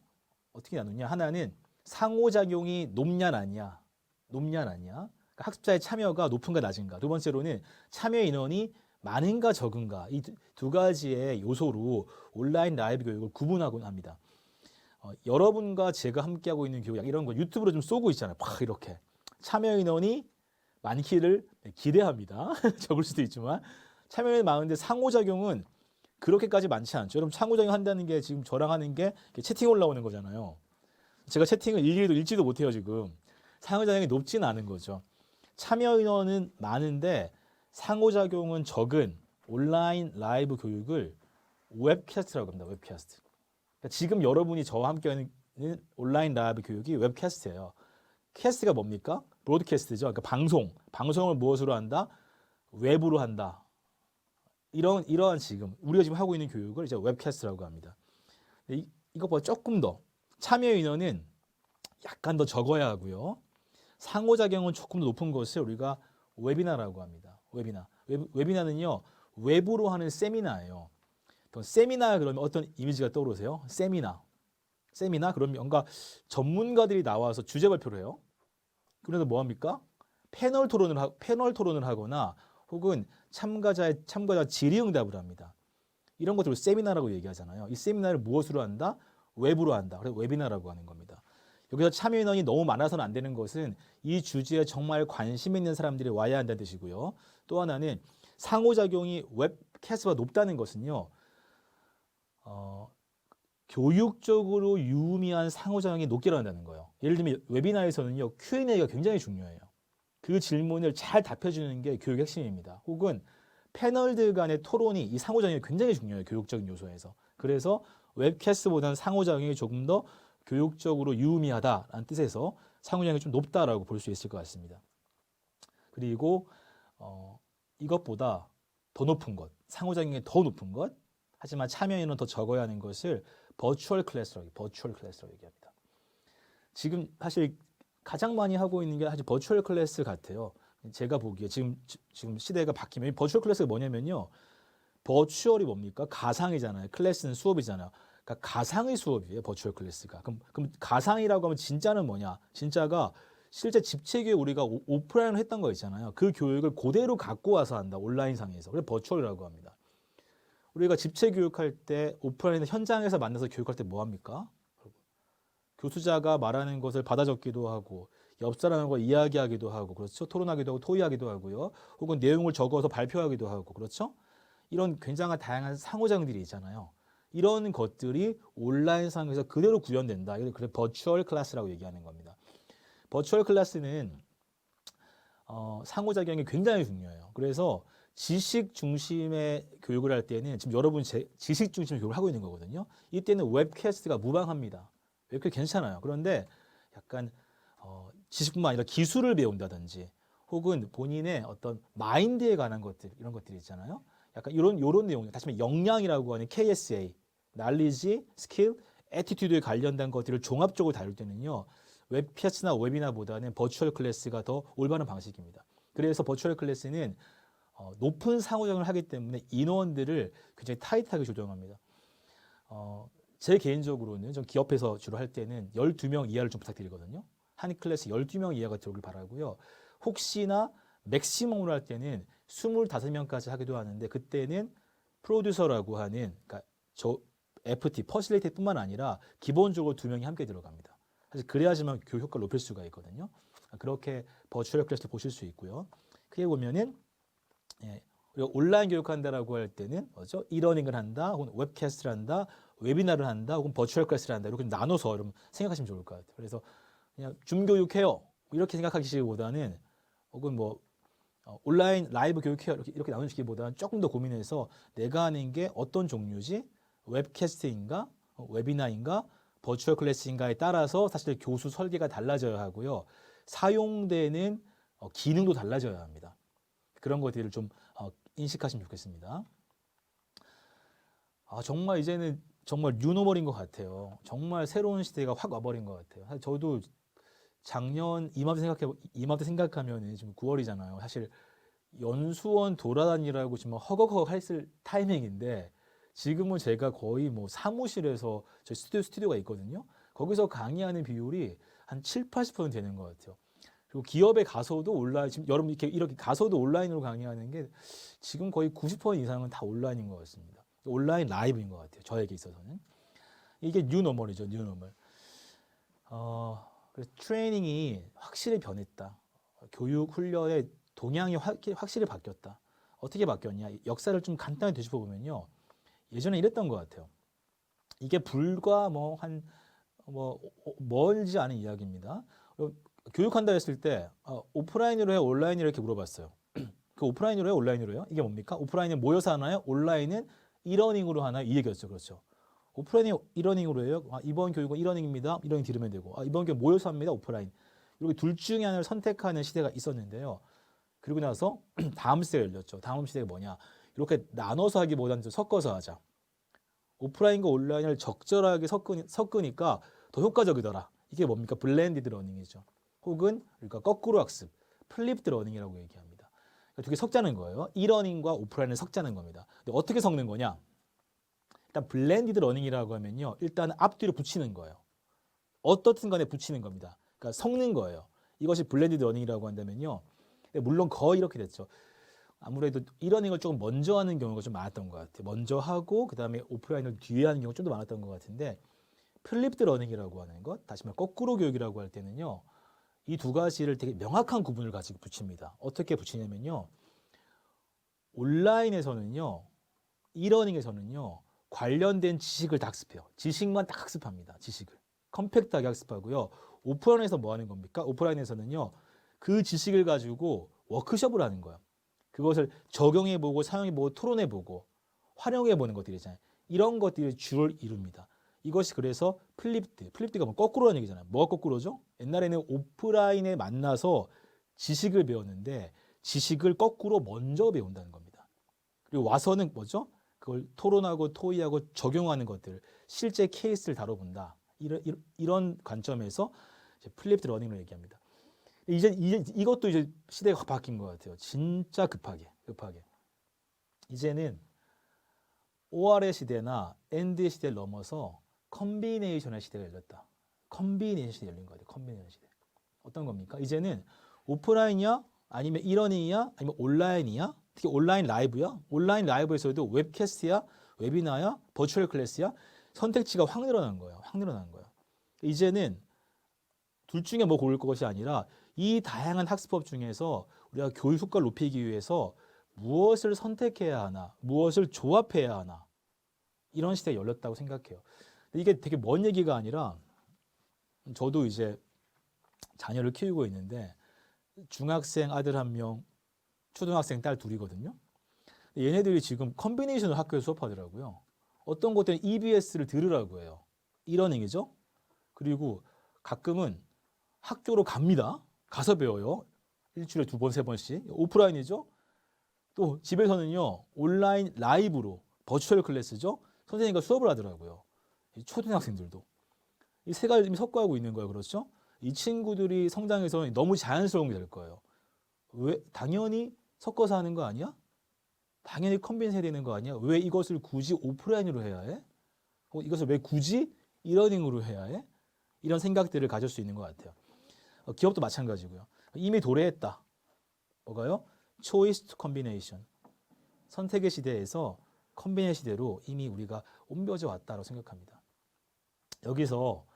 어떻게 나누냐? 하나는 상호작용이 높냐 낮냐, 그러니까 학습자의 참여가 높은가 낮은가. 두 번째로는 참여 인원이 많은가 적은가. 이 두 가지의 요소로 온라인 라이브 교육을 구분하곤 합니다. 여러분과 제가 함께하고 있는 교육, 이런 거 유튜브로 좀 쏘고 있잖아요. 막 이렇게. 참여 인원이 많기를 기대합니다. 적을 수도 있지만. 참여 인원이 많은데 상호작용은 그렇게까지 많지 않죠. 여러분 상호작용 한다는 게 지금 저랑 하는 게 채팅 올라오는 거잖아요. 제가 채팅을 읽지도 못해요, 지금. 상호작용이 높지는 않은 거죠. 참여 인원은 많은데 상호작용은 적은 온라인 라이브 교육을 웹캐스트라고 합니다. 웹캐스트. 그러니까 지금 여러분이 저와 함께하는 온라인 라이브 교육이 웹캐스트예요. 캐스트가 뭡니까? 브로드캐스트죠. 그러니까 방송을 무엇으로 한다? 웹으로 한다. 이러한 지금 우리가 지금 하고 있는 교육을 이제 웹캐스트라고 합니다. 이것보다 조금 더 참여 인원은 약간 더 적어야 하고요. 상호작용은 조금 더 높은 것을 우리가 웨비나라고 합니다. 웨비나는요, 웹으로 하는 세미나예요. 세미나 그러면 어떤 이미지가 떠오르세요? 세미나 그러면 뭔가 전문가들이 나와서 주제 발표를 해요. 그래서 뭐 합니까? 패널 토론을 하거나 혹은 참가자 질의응답을 합니다. 이런 것들을 세미나라고 얘기하잖아요. 이 세미나를 무엇으로 한다? 웹으로 한다. 그래서 웨비나라고 하는 겁니다. 여기서 참여 인원이 너무 많아서는 안 되는 것은 이 주제에 정말 관심 있는 사람들이 와야 한다는 뜻이고요. 또 하나는 상호작용이 웹캐스트가 높다는 것은요. 교육적으로 유의미한 상호작용이 높게 일어난다는 거예요. 예를 들면 웨비나에서는요. Q&A가 굉장히 중요해요. 그 질문을 잘 답해주는 게 교육의 핵심입니다. 혹은 패널들 간의 토론이 이 상호작용이 굉장히 중요해요. 교육적인 요소에서. 그래서 웹캐스트보다는 상호작용이 조금 더 교육적으로 유의미하다라는 뜻에서 상호작용이 좀 높다라고 볼 수 있을 것 같습니다. 그리고 이것보다 더 높은 것, 상호작용이 더 높은 것, 하지만 참여 인원은 더 적어야 하는 것을 버추얼 클래스라고 얘기합니다. 지금 사실 가장 많이 하고 있는 게 사실 버추얼 클래스 같아요. 제가 보기에 지금 시대가 바뀌면 버추얼 클래스가 뭐냐면요. 버추얼이 뭡니까? 가상이잖아요. 클래스는 수업이잖아요. 그러니까 가상의 수업이에요. 버추얼 클래스가. 그럼 가상이라고 하면 진짜는 뭐냐? 진짜가 실제 집체교육 우리가 오프라인으로 했던 거 있잖아요. 그 교육을 그대로 갖고 와서 한다. 온라인상에서. 그래서 버추얼이라고 합니다. 우리가 집체 교육할 때 오프라인 현장에서 만나서 교육할 때 뭐 합니까? 교수자가 말하는 것을 받아 적기도 하고 옆 사람과 이야기하기도 하고 그렇죠? 토론하기도 하고 토의하기도 하고요. 혹은 내용을 적어서 발표하기도 하고 그렇죠? 이런 굉장한 다양한 상호작용들이 있잖아요. 이런 것들이 온라인상에서 그대로 구현된다. 그래서 버추얼 클래스라고 얘기하는 겁니다. 버추얼 클래스는 상호작용이 굉장히 중요해요. 그래서 지식 중심의 교육을 할 때는 지금 여러분 지식 중심의 교육을 하고 있는 거거든요. 이때는 웹캐스트가 무방합니다. 웹캐스트 괜찮아요. 그런데 약간 지식뿐만 아니라 기술을 배운다든지 혹은 본인의 어떤 마인드에 관한 것들 이런 것들이 있잖아요. 약간 이런 내용, 다시 말해 역량이라고 하는 KSA, knowledge, skill, attitude에 관련된 것들을 종합적으로 다룰 때는요. 웹캐스트나 웨비나보다는 버추얼 클래스가 더 올바른 방식입니다. 그래서 버추얼 클래스는 높은 상호작용을 하기 때문에 인원들을 굉장히 타이트하게 조정합니다. 제 개인적으로는 좀 기업에서 주로 할 때는 12명 이하를 좀 부탁드리거든요. 한 클래스 12명 이하가 들어오길 바라고요. 혹시나 맥시멈으로 할 때는 25명까지 하기도 하는데 그때는 프로듀서라고 하는 그러니까 저 FT, 퍼실리테이터뿐만 아니라 기본적으로 2명이 함께 들어갑니다. 사실 그래야지만 교육 효과를 높일 수가 있거든요. 그렇게 버추얼 클래스를 보실 수 있고요. 크게 보면은 우리가 온라인 교육한다라고 할 때는 뭐죠? 이러닝을 한다, 혹은 웹캐스트를 한다, 웨비나를 한다, 혹은 버추얼 클래스를 한다 이렇게 나눠서 여러분 생각하시면 좋을 것 같아요. 그래서 그냥 줌교육해요 이렇게 생각하시기보다는 혹은 뭐 온라인 라이브 교육해요 이렇게 나누시기보다는 조금 더 고민해서 내가 하는 게 어떤 종류지? 웹캐스트인가? 웨비나인가? 버추얼 클래스인가에 따라서 사실 교수 설계가 달라져야 하고요. 사용되는 기능도 달라져야 합니다. 그런 것들을 좀 인식하시면 좋겠습니다. 정말 이제는 정말 뉴노멀인 것 같아요. 정말 새로운 시대가 확 와버린 것 같아요. 사실 저도 작년 이맘때 생각하면 지금 9월이잖아요. 사실 연수원 돌아다니라고 지금 허걱허걱 했을 타이밍인데 지금은 제가 거의 뭐 사무실에서 저희 스튜디오가 있거든요. 거기서 강의하는 비율이 한 7, 80% 되는 것 같아요. 그리고 기업에 가서도 온라인, 지금 여러분 이렇게 가서도 온라인으로 강의하는 게 지금 거의 90% 이상은 다 온라인인 것 같습니다. 온라인 라이브인 것 같아요. 저에게 있어서는. 이게 뉴노멀이죠, 뉴노멀. 그래서 트레이닝이 확실히 변했다. 교육 훈련의 동향이 확실히 바뀌었다. 어떻게 바뀌었냐? 역사를 좀 간단히 되짚어보면요. 예전에 이랬던 것 같아요. 이게 불과 멀지 않은 이야기입니다. 교육한다 했을 때 오프라인으로 해 온라인으로 이렇게 물어봤어요. 그 오프라인으로 해 온라인으로 해요? 이게 뭡니까? 오프라인은 모여서 하나요? 온라인은 이러닝으로 하나요? 이 얘기였죠. 그렇죠. 오프라인이 이러닝으로 해요. 이번 교육은 이러닝입니다. 이러닝 들으면 되고 이번 교육 모여서 합니다. 오프라인. 이렇게 둘 중에 하나를 선택하는 시대가 있었는데요. 그리고 나서 다음 시대가 열렸죠. 다음 시대가 뭐냐? 이렇게 나눠서 하기보다는 좀 섞어서 하자. 오프라인과 온라인을 적절하게 섞으니까 더 효과적이더라. 이게 뭡니까? 블렌디드 러닝이죠. 혹은 그러니까 거꾸로 학습, 플립드 러닝이라고 얘기합니다. 그러니까 두 개 섞자는 거예요. 이러닝과 오프라인을 섞자는 겁니다. 근데 어떻게 섞는 거냐? 일단 블렌디드 러닝이라고 하면요. 일단 앞뒤로 붙이는 거예요. 어떻든 간에 붙이는 겁니다. 그러니까 섞는 거예요. 이것이 블렌디드 러닝이라고 한다면요. 물론 거의 이렇게 됐죠. 아무래도 이러닝을 조금 먼저 하는 경우가 좀 많았던 것 같아요. 먼저 하고 그 다음에 오프라인을 뒤에 하는 경우가 좀 더 많았던 것 같은데 플립드 러닝이라고 하는 것, 다시 말해 거꾸로 교육이라고 할 때는요. 이 두 가지를 되게 명확한 구분을 가지고 붙입니다. 어떻게 붙이냐면요. 온라인에서는요. 이러닝에서는요. 관련된 지식을 다 학습해요. 지식만 딱 학습합니다. 지식을. 컴팩트하게 학습하고요. 오프라인에서 뭐 하는 겁니까? 오프라인에서는요. 그 지식을 가지고 워크숍을 하는 거예요. 그것을 적용해보고 사용해보고 토론해보고 활용해보는 것들이잖아요. 이런 것들이 주를 이룹니다. 이것이 그래서 플립드가 뭐 거꾸로라는 얘기잖아요. 뭐가 거꾸로죠? 옛날에는 오프라인에 만나서 지식을 배웠는데 지식을 거꾸로 먼저 배운다는 겁니다. 그리고 와서는 뭐죠? 그걸 토론하고 토의하고 적용하는 것들, 실제 케이스를 다뤄본다. 이런 관점에서 이제 플립드 러닝을 얘기합니다. 이것도 이제 시대가 바뀐 것 같아요. 진짜 급하게. 이제는 OR의 시대나 AND의 시대를 넘어서 컨비네이션의 시대가 열렸다. 컨비네이션 시대 열린 것 같아요. 컨비네이션 시대. 어떤 겁니까? 이제는 오프라인이야? 아니면 이러닝이야? 아니면 온라인이야? 특히 온라인 라이브야? 온라인 라이브에서도 웹캐스트야? 웨비나야? 버추얼 클래스야? 선택지가 확 늘어난 거예요. 이제는 둘 중에 뭐 고를 것이 아니라 이 다양한 학습법 중에서 우리가 교육 효과를 높이기 위해서 무엇을 선택해야 하나, 무엇을 조합해야 하나 이런 시대가 열렸다고 생각해요. 이게 되게 먼 얘기가 아니라 저도 이제 자녀를 키우고 있는데 중학생 아들 1명, 초등학생 딸 2이거든요. 얘네들이 지금 컨비네이션을 학교에서 수업하더라고요. 어떤 것들은 EBS를 들으라고 해요. 이러닝이죠. 그리고 가끔은 학교로 갑니다. 가서 배워요. 일주일에 2번, 3번씩. 오프라인이죠. 또 집에서는요. 온라인 라이브로 버추얼 클래스죠. 선생님과 수업을 하더라고요. 이 초등학생들도. 이 세 가지 섞어가고 있는 거예요. 그렇죠? 이 친구들이 성장해서 너무 자연스러운 게 될 거예요. 왜? 당연히 섞어서 하는 거 아니야? 당연히 컨빈스 해야 되는 거 아니야? 왜 이것을 굳이 오프라인으로 해야 해? 이것을 왜 굳이 이러닝으로 해야 해? 이런 생각들을 가질 수 있는 것 같아요. 기업도 마찬가지고요. 이미 도래했다. 뭐가요? Choice to Combination. 선택의 시대에서 컨비네이션 시대로 이미 우리가 옮겨져 왔다고 생각합니다. 여기서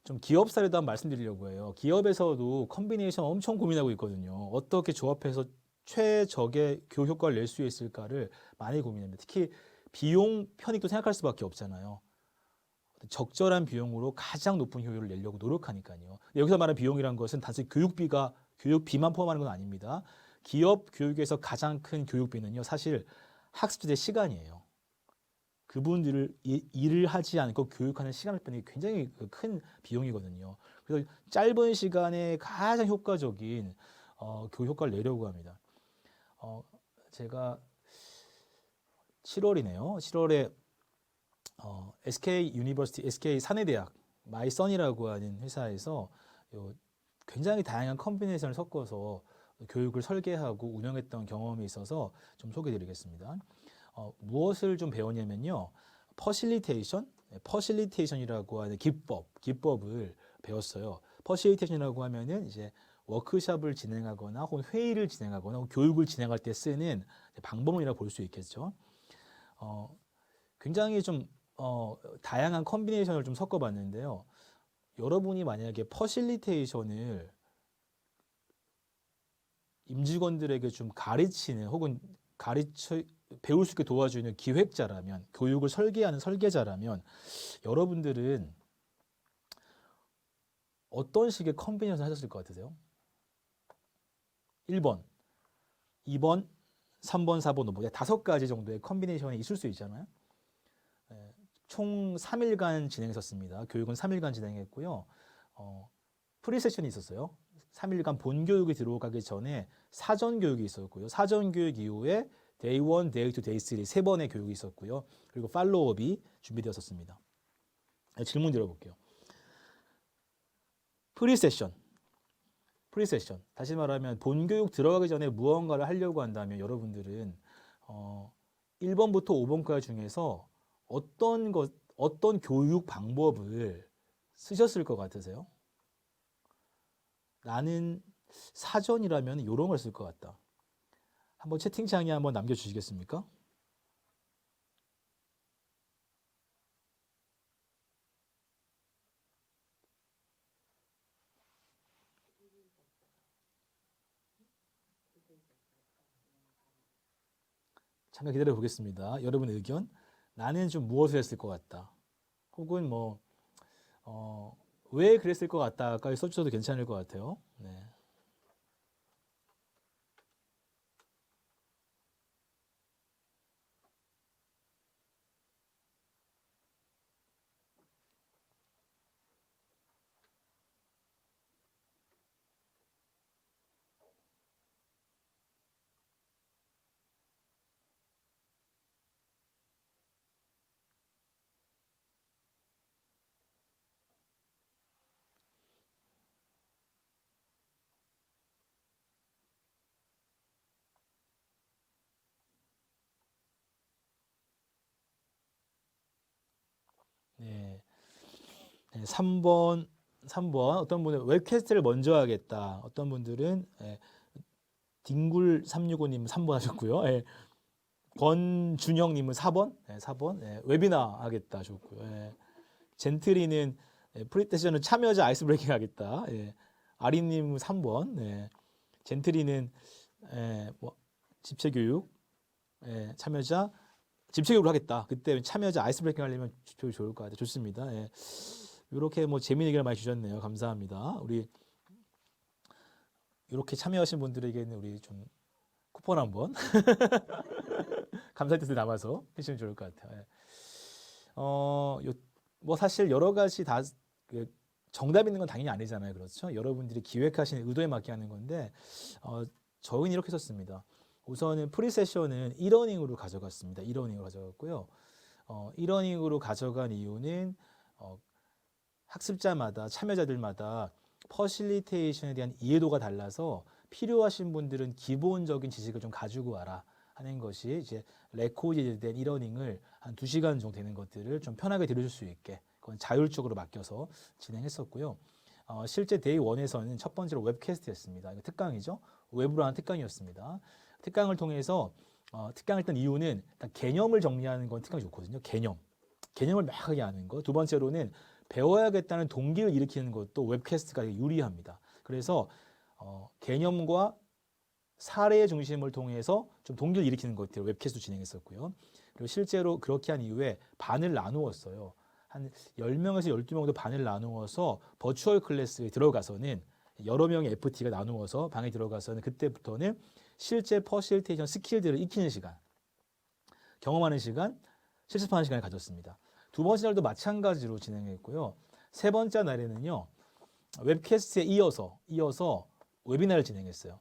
좀 기업 사례도 한번 말씀드리려고 해요. 기업에서도 컨비네이션 엄청 고민하고 있거든요. 어떻게 조합해서 최적의 교육 효과를 낼 수 있을까를 많이 고민합니다. 특히 비용 편익도 생각할 수밖에 없잖아요. 적절한 비용으로 가장 높은 효율을 내려고 노력하니까요. 여기서 말하는 비용이라는 것은 단순히 교육비만 포함하는 건 아닙니다. 기업 교육에서 가장 큰 교육비는요, 사실 학습자의 시간이에요. 그분들을 일을 하지 않고 교육하는 시간을 빼는 게 굉장히 큰 비용이거든요. 그래서 짧은 시간에 가장 효과적인 교육 효과를 내려고 합니다. 제가 7월이네요. 7월에 SK 유니버시티, SK 사내대학 마이썬이라고 하는 회사에서 굉장히 다양한 컨비네이션을 섞어서 교육을 설계하고 운영했던 경험이 있어서 좀 소개드리겠습니다. 무엇을 좀 배웠냐면요. 퍼실리테이션이라고 하는 기법을 배웠어요. 퍼실리테이션이라고 하면은 이제 워크숍을 진행하거나 혹은 회의를 진행하거나 혹은 교육을 진행할 때 쓰는 방법론이라고 볼 수 있겠죠. 굉장히 좀 다양한 컨비네이션을 좀 섞어봤는데요. 여러분이 만약에 퍼실리테이션을 임직원들에게 좀 가르치는 혹은 배울 수 있게 도와주는 기획자라면, 교육을 설계하는 설계자라면 여러분들은 어떤 식의 컨비네이션을 하셨을 것 같으세요? 1번, 2번, 3번, 4번, 5번 5가지 정도의 컨비네이션이 있을 수 있잖아요. 총 3일간 진행했었습니다. 교육은 3일간 진행했고요. 프리세션이 있었어요. 3일간 본교육이 들어가기 전에 사전 교육이 있었고요. 사전 교육 이후에 데이 1, 데이 2, 데이 3 3번의 교육이 있었고요. 그리고 팔로우업이 준비되었습니다. 질문 드려볼게요. 프리세션. 다시 말하면 본교육 들어가기 전에 무언가를 하려고 한다면 여러분들은 1번부터 5번까지 중에서 어떤 교육 방법을 쓰셨을 것 같으세요? 나는 사전이라면 이런 걸 쓸 것 같다. 한번 채팅창에 한번 남겨주시겠습니까? 잠깐 기다려 보겠습니다. 여러분 의견. 나는 좀 무엇을 했을 것 같다. 혹은 왜 그랬을 것 같다까지 써주셔도 괜찮을 것 같아요. 네. 네. 3번 어떤 분은 웹캐스트를 먼저 하겠다. 어떤 분들은 딩굴 365님 3번 하셨고요. 권준영님은 4번, 4번 웨비나 하겠다 하셨고요. 젠트리는 프리테션은 참여자 아이스 브레이킹 하겠다. 아리님 3번, 젠트리는 집체교육 참여자 집체교육을 하겠다. 그때 참여자 아이스 브레이킹 하려면 좋을 것 같아요. 좋습니다. 이렇게 재미있는 얘기를 많이 주셨네요. 감사합니다. 우리 이렇게 참여하신 분들에게는 우리 좀 쿠폰 한번 감사의 뜻을 담아서 해주시면 좋을 것 같아요. 예. 뭐 사실 여러 가지 다그 정답 있는 건 당연히 아니잖아요. 그렇죠? 여러분들이 기획하시는 의도에 맞게 하는 건데 저희는 이렇게 썼습니다. 우선은 프리세션은 이러닝으로 가져갔습니다. 이러닝으로 가져갔고요. 이러닝으로 가져간 이유는 학습자마다 참여자들마다 퍼실리테이션에 대한 이해도가 달라서 필요하신 분들은 기본적인 지식을 좀 가지고 와라 하는 것이 이제 레코디된 이러닝을 한 2시간 정도 되는 것들을 좀 편하게 들으실 수 있게 그건 자율적으로 맡겨서 진행했었고요. 실제 데이 1에서는 첫 번째로 웹캐스트였습니다. 이거 특강이죠. 웹으로 한 특강이었습니다. 특강을 통해서 특강을 했던 이유는 일단 개념을 정리하는 건 특강이 좋거든요. 개념을 명확하게 아는 거. 두 번째로는 배워야겠다는 동기를 일으키는 것도 웹캐스트가 유리합니다. 그래서 개념과 사례의 중심을 통해서 좀 동기를 일으키는 것들을 웹캐스트 진행했었고요. 그리고 실제로 그렇게 한 이후에 반을 나누었어요. 한 10명에서 12명 정도 반을 나누어서 버추얼 클래스에 들어가서는 여러 명의 FT가 나누어서 방에 들어가서는 그때부터는 실제 퍼실테이션 스킬들을 익히는 시간, 경험하는 시간, 실습하는 시간을 가졌습니다. 두 번째 날도 마찬가지로 진행했고요. 세 번째 날에는요. 웹캐스트에 이어서 웨비나를 진행했어요.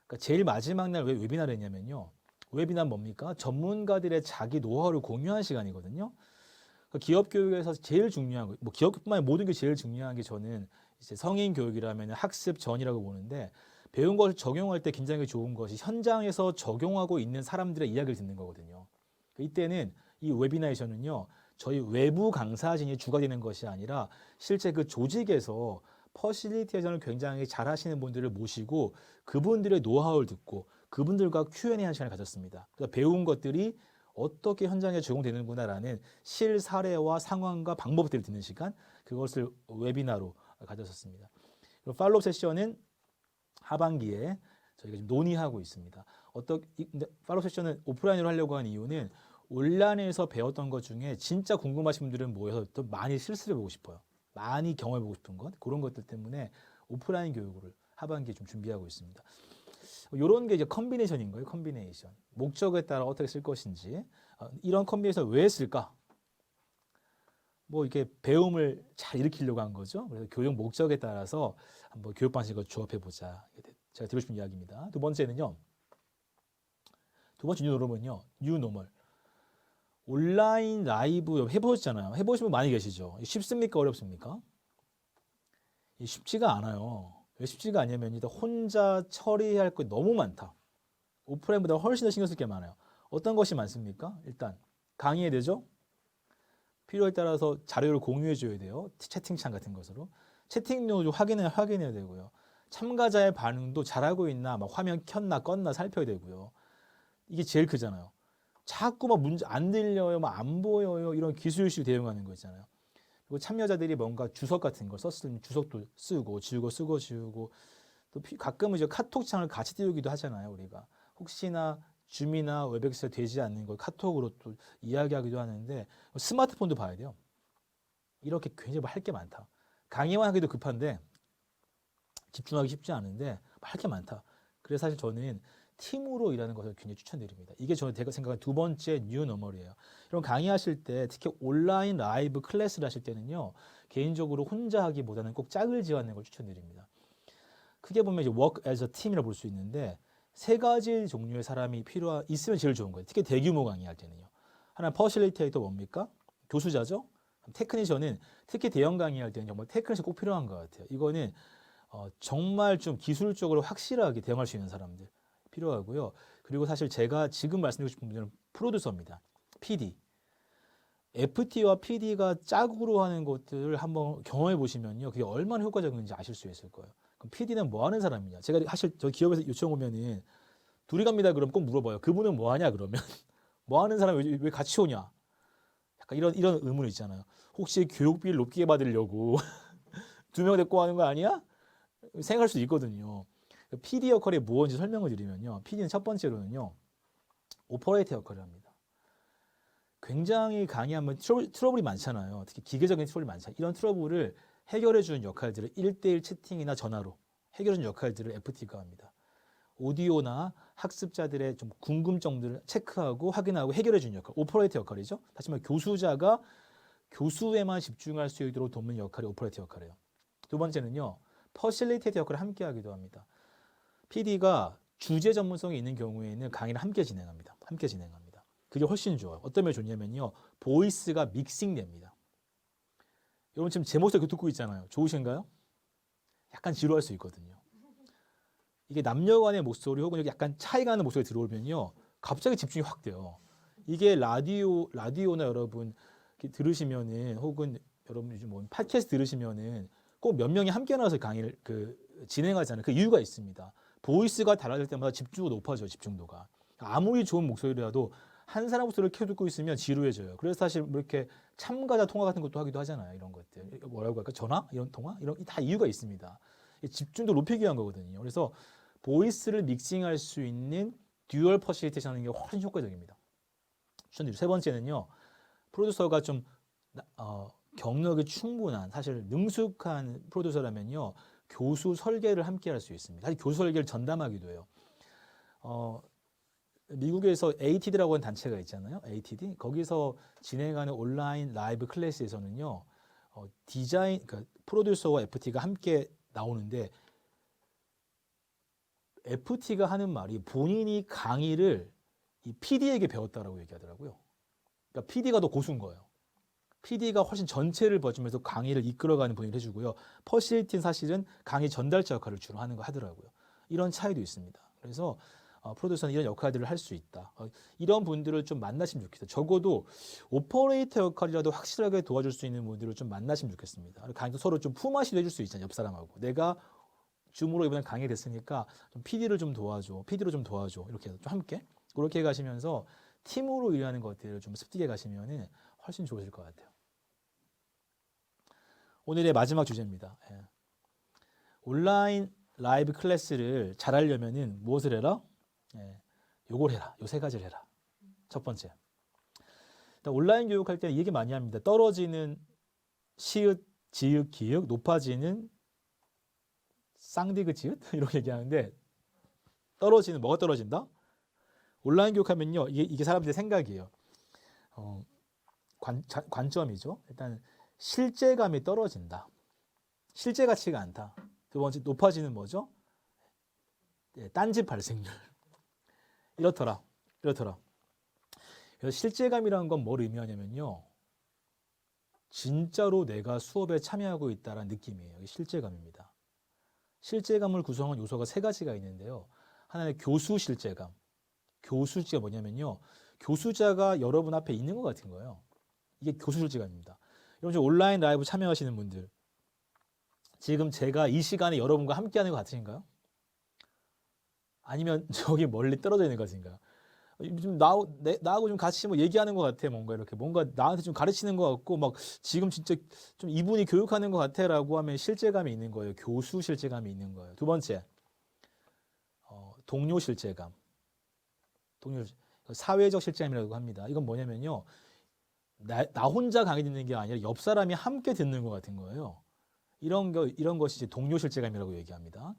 그러니까 제일 마지막 날 왜 웨비나를 했냐면요. 웨비나 뭡니까? 전문가들의 자기 노하우를 공유하는 시간이거든요. 그러니까 기업 교육에서 제일 중요한 거, 뭐 기업뿐만 아니라 모든 게 제일 중요한 게 저는 이제 성인 교육이라면 학습 전이라고 보는데 배운 것을 적용할 때 굉장히 좋은 것이 현장에서 적용하고 있는 사람들의 이야기를 듣는 거거든요. 이때는 이 웨비나에서는요. 저희 외부 강사진이 주가 되는 것이 아니라 실제 그 조직에서 퍼실리테이션을 굉장히 잘 하시는 분들을 모시고 그분들의 노하우를 듣고 그분들과 Q&A 한 시간을 가졌습니다. 그래서 배운 것들이 어떻게 현장에 적용되는구나라는 실 사례와 상황과 방법들을 듣는 시간, 그것을 웨비나로 가졌었습니다. 그리고 팔로우 세션은 하반기에 저희가 지금 논의하고 있습니다. 근데 팔로우 세션은 오프라인으로 하려고 한 이유는 온라인에서 배웠던 것 중에 진짜 궁금하신 분들은 모여서 또 많이 실습해 보고 싶어요. 많이 경험해 보고 싶은 것, 그런 것들 때문에 오프라인 교육을 하반기에 좀 준비하고 있습니다. 이런 게 이제 컨비네이션인 거예요. 컨비네이션. 목적에 따라 어떻게 쓸 것인지. 이런 컨비네이션 왜 쓸까? 뭐 이렇게 배움을 잘 일으키려고 한 거죠. 그래서 교육 목적에 따라서 한번 교육 방식을 조합해 보자. 제가 드리고 싶은 이야기입니다. 두 번째 뉴노멀은요. 뉴노멀. 온라인 라이브 해보셨잖아요. 해보신 분 많이 계시죠? 쉽습니까? 어렵습니까? 쉽지가 않아요. 왜 쉽지가 않냐면 일단 혼자 처리할 거 너무 많다. 오프라인보다 훨씬 더 신경 쓸 게 많아요. 어떤 것이 많습니까? 일단 강의해야 되죠? 필요에 따라서 자료를 공유해 줘야 돼요. 채팅창 같은 것으로. 채팅도 확인해야 되고요. 참가자의 반응도 잘하고 있나, 막 화면 켰나 껐나 살펴야 되고요. 이게 제일 크잖아요. 자꾸 막 문제 안 들려요, 막 안 보여요, 이런 기술 이슈 대응하는 거 있잖아요. 그리고 참여자들이 뭔가 주석 같은 걸 썼으면 주석도 쓰고 지우고 또 가끔은 이제 카톡창을 같이 띄우기도 하잖아요, 우리가. 혹시나 줌이나 웹엑스에 되지 않는 걸 카톡으로 또 이야기하기도 하는데 스마트폰도 봐야 돼요. 이렇게 굉장히 할 게 많다. 강의만 하기도 급한데 집중하기 쉽지 않은데 할 게 많다. 그래서 사실 저는 팀으로 일하는 것을 굉장히 추천드립니다. 이게 저는 제가 생각하는 두 번째 뉴노멀이에요. 이런 강의하실 때 특히 온라인 라이브 클래스를 하실 때는요. 개인적으로 혼자 하기보다는 꼭 짝을 지어하는 걸 추천드립니다. 크게 보면 이제 work as a team이라고 볼 수 있는데 세 가지 종류의 사람이 있으면 제일 좋은 거예요. 특히 대규모 강의할 때는요. 하나는 퍼실리테이터 뭡니까? 교수자죠. 테크니션은 특히 대형 강의할 때는 정말 테크니션 꼭 필요한 것 같아요. 이거는 정말 좀 기술적으로 확실하게 대응할 수 있는 사람들 필요하고요. 그리고 사실 제가 지금 말씀드리고 싶은 분들은 프로듀서입니다. PD. FT와 PD가 짝으로 하는 것들을 한번 경험해 보시면요. 그게 얼마나 효과적인지 아실 수 있을 거예요. 그럼 PD는 뭐 하는 사람이냐? 제가 사실 저 기업에서 요청 오면은 둘이 갑니다. 그럼 꼭 물어봐요. 그분은 뭐 하냐? 그러면 뭐 하는 사람이 왜 같이 오냐? 약간 이런 의문이 있잖아요. 혹시 교육비를 높게 받으려고 두 명 데리고 하는 거 아니야? 생각할 수도 있거든요. PD 역할이 무엇인지 설명을 드리면요. PD는 첫 번째로는요. 오퍼레이터 역할을 합니다. 굉장히 강의하면 트러블이 많잖아요. 특히 기계적인 트러블이 많잖아요. 이런 트러블을 해결해 주는 역할들을 1대1 채팅이나 전화로 해결해주는 역할들을 FT가 합니다. 오디오나 학습자들의 좀 궁금점들을 체크하고 확인하고 해결해주는 역할, 오퍼레이터 역할이죠. 다시 말해 교수자가 교수에만 집중할 수 있도록 돕는 역할이 오퍼레이터 역할이에요. 두 번째는요, 퍼실리테이터 역할을 함께 하기도 합니다. PD가 주제 전문성이 있는 경우에는 강의를 함께 진행합니다. 함께 진행합니다. 그게 훨씬 좋아요. 어떤 면이 좋냐면요, 보이스가 믹싱됩니다. 여러분 지금 제 목소리 듣고 있잖아요. 좋으신가요? 약간 지루할 수 있거든요. 이게 남녀 간의 목소리 혹은 약간 차이가 나는 목소리 들어오면요, 갑자기 집중이 확 돼요. 이게 라디오나 여러분 들으시면은 혹은 여러분 요즘 뭐 팟캐스트 들으시면은 꼭 몇 명이 함께 나와서 강의를 진행하잖아요. 그 이유가 있습니다. 보이스가 달라질 때마다 집중도가 높아져요. 집중도가. 아무리 좋은 목소리라도 한 사람 목소리를 계속 듣고 있으면 지루해져요. 그래서 사실 뭐 이렇게 참가자 통화 같은 것도 하기도 하잖아요. 이런 것들. 뭐라고 할까? 전화? 이런 통화? 이런 다 이유가 있습니다. 집중도 높이기 위한 거거든요. 그래서 보이스를 믹싱할 수 있는 듀얼 퍼실리테이션 하는 게 훨씬 효과적입니다. 추천드리고 세 번째는요. 프로듀서가 좀 경력이 충분한 사실 능숙한 프로듀서라면요. 교수 설계를 함께 할 수 있습니다. 사실 교수 설계를 전담하기도 해요. 미국에서 ATD라고 하는 단체가 있잖아요. ATD. 거기서 진행하는 온라인 라이브 클래스에서는요. 그러니까 프로듀서와 FT가 함께 나오는데 FT가 하는 말이 본인이 강의를 이 PD에게 배웠다라고 얘기하더라고요. 그러니까 PD가 더 고수인 거예요. PD가 훨씬 전체를 봐주면서 강의를 이끌어가는 분위기를 해주고요. 퍼실리티는 사실은 강의 전달자 역할을 주로 하는 거 하더라고요. 이런 차이도 있습니다. 그래서 프로듀서는 이런 역할들을 할 수 있다. 이런 분들을 좀 만나시면 좋겠어요. 적어도 오퍼레이터 역할이라도 확실하게 도와줄 수 있는 분들을 좀 만나시면 좋겠습니다. 강의도 서로 좀 품앗이도 해줄 수 있잖아요. 옆 사람하고. 내가 줌으로 이번에 강의 됐으니까 좀 PD를 좀 도와줘. PD로 좀 도와줘. 이렇게 좀 함께. 그렇게 가시면서 팀으로 일하는 것들을 좀 습득해 가시면 훨씬 좋으실 것 같아요. 오늘의 마지막 주제입니다. 예. 온라인 라이브 클래스를 잘하려면은 무엇을 해라? 예. 요걸 해라. 요 세 가지를 해라. 첫 번째. 온라인 교육할 때는 이 얘기 많이 합니다. 떨어지는 시읒, 지읒, 기읒, 높아지는 쌍디귿 지읒 이렇게 얘기하는데 떨어지는 뭐가 떨어진다? 온라인 교육하면요. 이게 사람들의 생각이에요. 관점이죠. 일단 실제감이 떨어진다. 실제 가치가 않다. 두 번째 높아지는 뭐죠? 딴짓 발생률. 이렇더라. 그래서 실제감이라는 건 뭘 의미하냐면요. 진짜로 내가 수업에 참여하고 있다는 느낌이에요. 이게 실제감입니다. 실제감을 구성한 요소가 세 가지가 있는데요. 하나는 교수 실제감. 교수 실제가 뭐냐면요. 교수자가 여러분 앞에 있는 것 같은 거예요. 이게 교수 실제감입니다. 여러분 온라인 라이브 참여하시는 분들 지금 제가 이 시간에 여러분과 함께하는 것 같으신가요? 아니면 저기 멀리 떨어져 있는 것 같으신가요? 좀 나하고 좀 같이 뭐 얘기하는 것 같아. 뭔가 나한테 좀 가르치는 것 같고 막 지금 진짜 좀 이분이 교육하는 것 같아라고 하면 실제감이 있는 거예요. 교수 실제감이 있는 거예요. 두 번째 동료 실제감. 사회적 실제감이라고 합니다. 이건 뭐냐면요. 나 혼자 강의 듣는 게 아니라 옆 사람이 함께 듣는 것 같은 거예요. 이런 것이 이제 동료 실제감이라고 얘기합니다.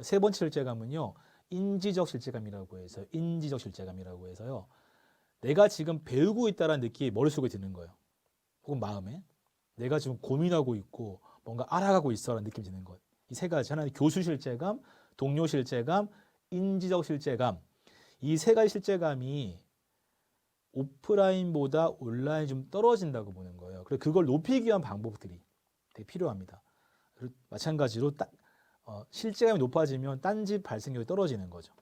세 번째 실제감은요. 인지적 실제감이라고 해서요. 내가 지금 배우고 있다는 느낌이 머릿속에 드는 거예요. 혹은 마음에. 내가 지금 고민하고 있고 뭔가 알아가고 있어라는 느낌이 드는 것. 이 세 가지. 하나는 교수 실제감, 동료 실제감, 인지적 실제감. 이 세 가지 실제감이 오프라인보다 온라인이 좀 떨어진다고 보는 거예요. 그래서 그걸 높이기 위한 방법들이 되게 필요합니다. 마찬가지로 실제감이 높아지면 딴짓 발생률이 떨어지는 거죠.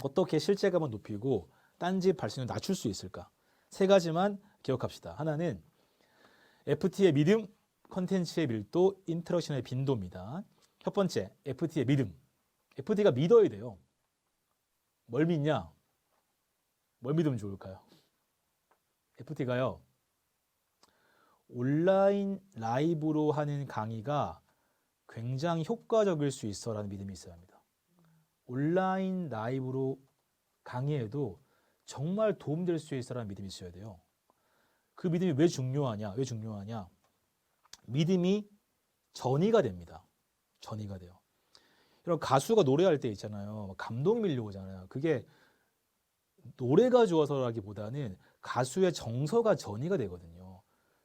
어떻게 실제감을 높이고 딴짓 발생률을 낮출 수 있을까? 세 가지만 기억합시다. 하나는 FT의 믿음, 컨텐츠의 밀도, 인터랙션의 빈도입니다. 첫 번째, FT의 믿음. FT가 믿어야 돼요. 뭘 믿냐? 뭘 믿으면 좋을까요? FT가요. 온라인 라이브로 하는 강의가 굉장히 효과적일 수 있어라는 믿음이 있어야 합니다. 온라인 라이브로 강의해도 정말 도움될 수 있어라는 믿음이 있어야 돼요. 그 믿음이 왜 중요하냐? 믿음이 전이가 됩니다. 전이가 돼요. 이런 가수가 노래할 때 있잖아요. 감동이 밀려오잖아요. 그게 노래가 좋아서라기보다는 가수의 정서가 전이가 되거든요.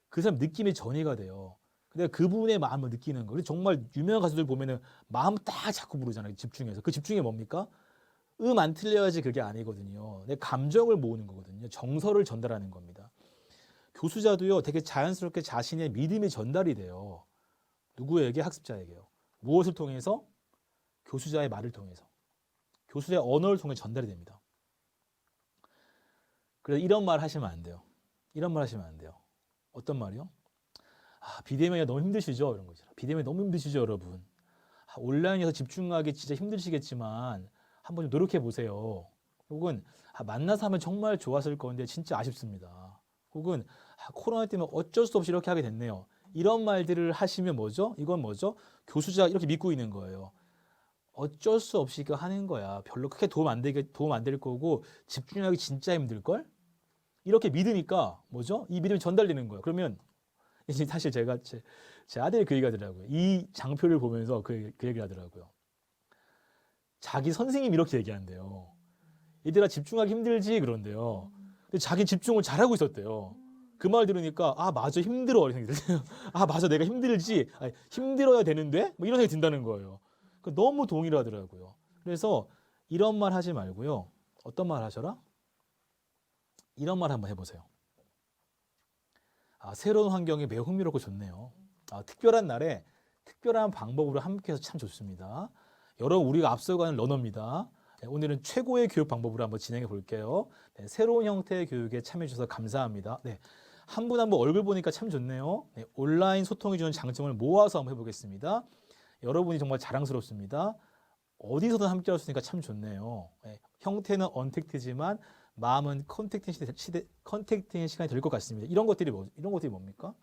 그 사람 느낌이 전이가 돼요. 근데 그분의 마음을 느끼는 거. 그래서 정말 유명한 가수들 보면은 마음 딱 잡고 부르잖아요. 집중해서. 그 집중이 뭡니까? 안 틀려야지 그게 아니거든요. 내 감정을 모으는 거거든요. 정서를 전달하는 겁니다. 교수자도요, 되게 자연스럽게 자신의 믿음이 전달이 돼요. 누구에게? 학습자에게요. 무엇을 통해서? 교수자의 말을 통해서. 교수의 언어를 통해 전달이 됩니다. 그래서 이런 말 하시면 안 돼요. 이런 말 하시면 안 돼요. 어떤 말이요? 비대면이 너무 힘드시죠? 이런 거죠. 비대면이 너무 힘드시죠, 여러분? 온라인에서 집중하기 진짜 힘드시겠지만 한번 좀 노력해 보세요. 혹은 만나서 하면 정말 좋았을 건데 진짜 아쉽습니다. 혹은 코로나 때문에 어쩔 수 없이 이렇게 하게 됐네요. 이런 말들을 하시면 뭐죠? 이건 뭐죠? 교수자 이렇게 믿고 있는 거예요. 어쩔 수 없이 이거 하는 거야. 별로 크게 도움 안 될 거고 집중하기 진짜 힘들 걸? 이렇게 믿으니까 뭐죠? 이 믿음이 전달되는 거예요. 그러면 이제 사실 제 아들이 그 얘기 하더라고요. 이 장표를 보면서 그 얘기를 하더라고요. 자기 선생님이 이렇게 얘기한대요. 얘들아 집중하기 힘들지 그런데요. 근데 자기 집중을 잘하고 있었대요. 그 말 들으니까 맞아 힘들어 이런 생각이 들어요. 맞아 내가 힘들지. 힘들어야 되는데 뭐 이런 생각이 든다는 거예요. 너무 동의를 하더라고요. 그래서 이런 말 하지 말고요. 어떤 말 하셔라? 이런 말 한번 해보세요. 새로운 환경이 매우 흥미롭고 좋네요. 특별한 날에 특별한 방법으로 함께해서 참 좋습니다. 여러분 우리가 앞서가는 러너입니다. 오늘은 최고의 교육 방법으로 한번 진행해 볼게요. 새로운 형태의 교육에 참여해 주셔서 감사합니다. 한 분 한 분 얼굴 보니까 참 좋네요. 온라인 소통이 주는 장점을 모아서 한번 해보겠습니다. 여러분이 정말 자랑스럽습니다. 어디서든 함께 할 수 있으니까 참 좋네요. 형태는 언택트지만 마음은 컨택트의 시간이 될 것 같습니다. 이런 것들이 뭡니까?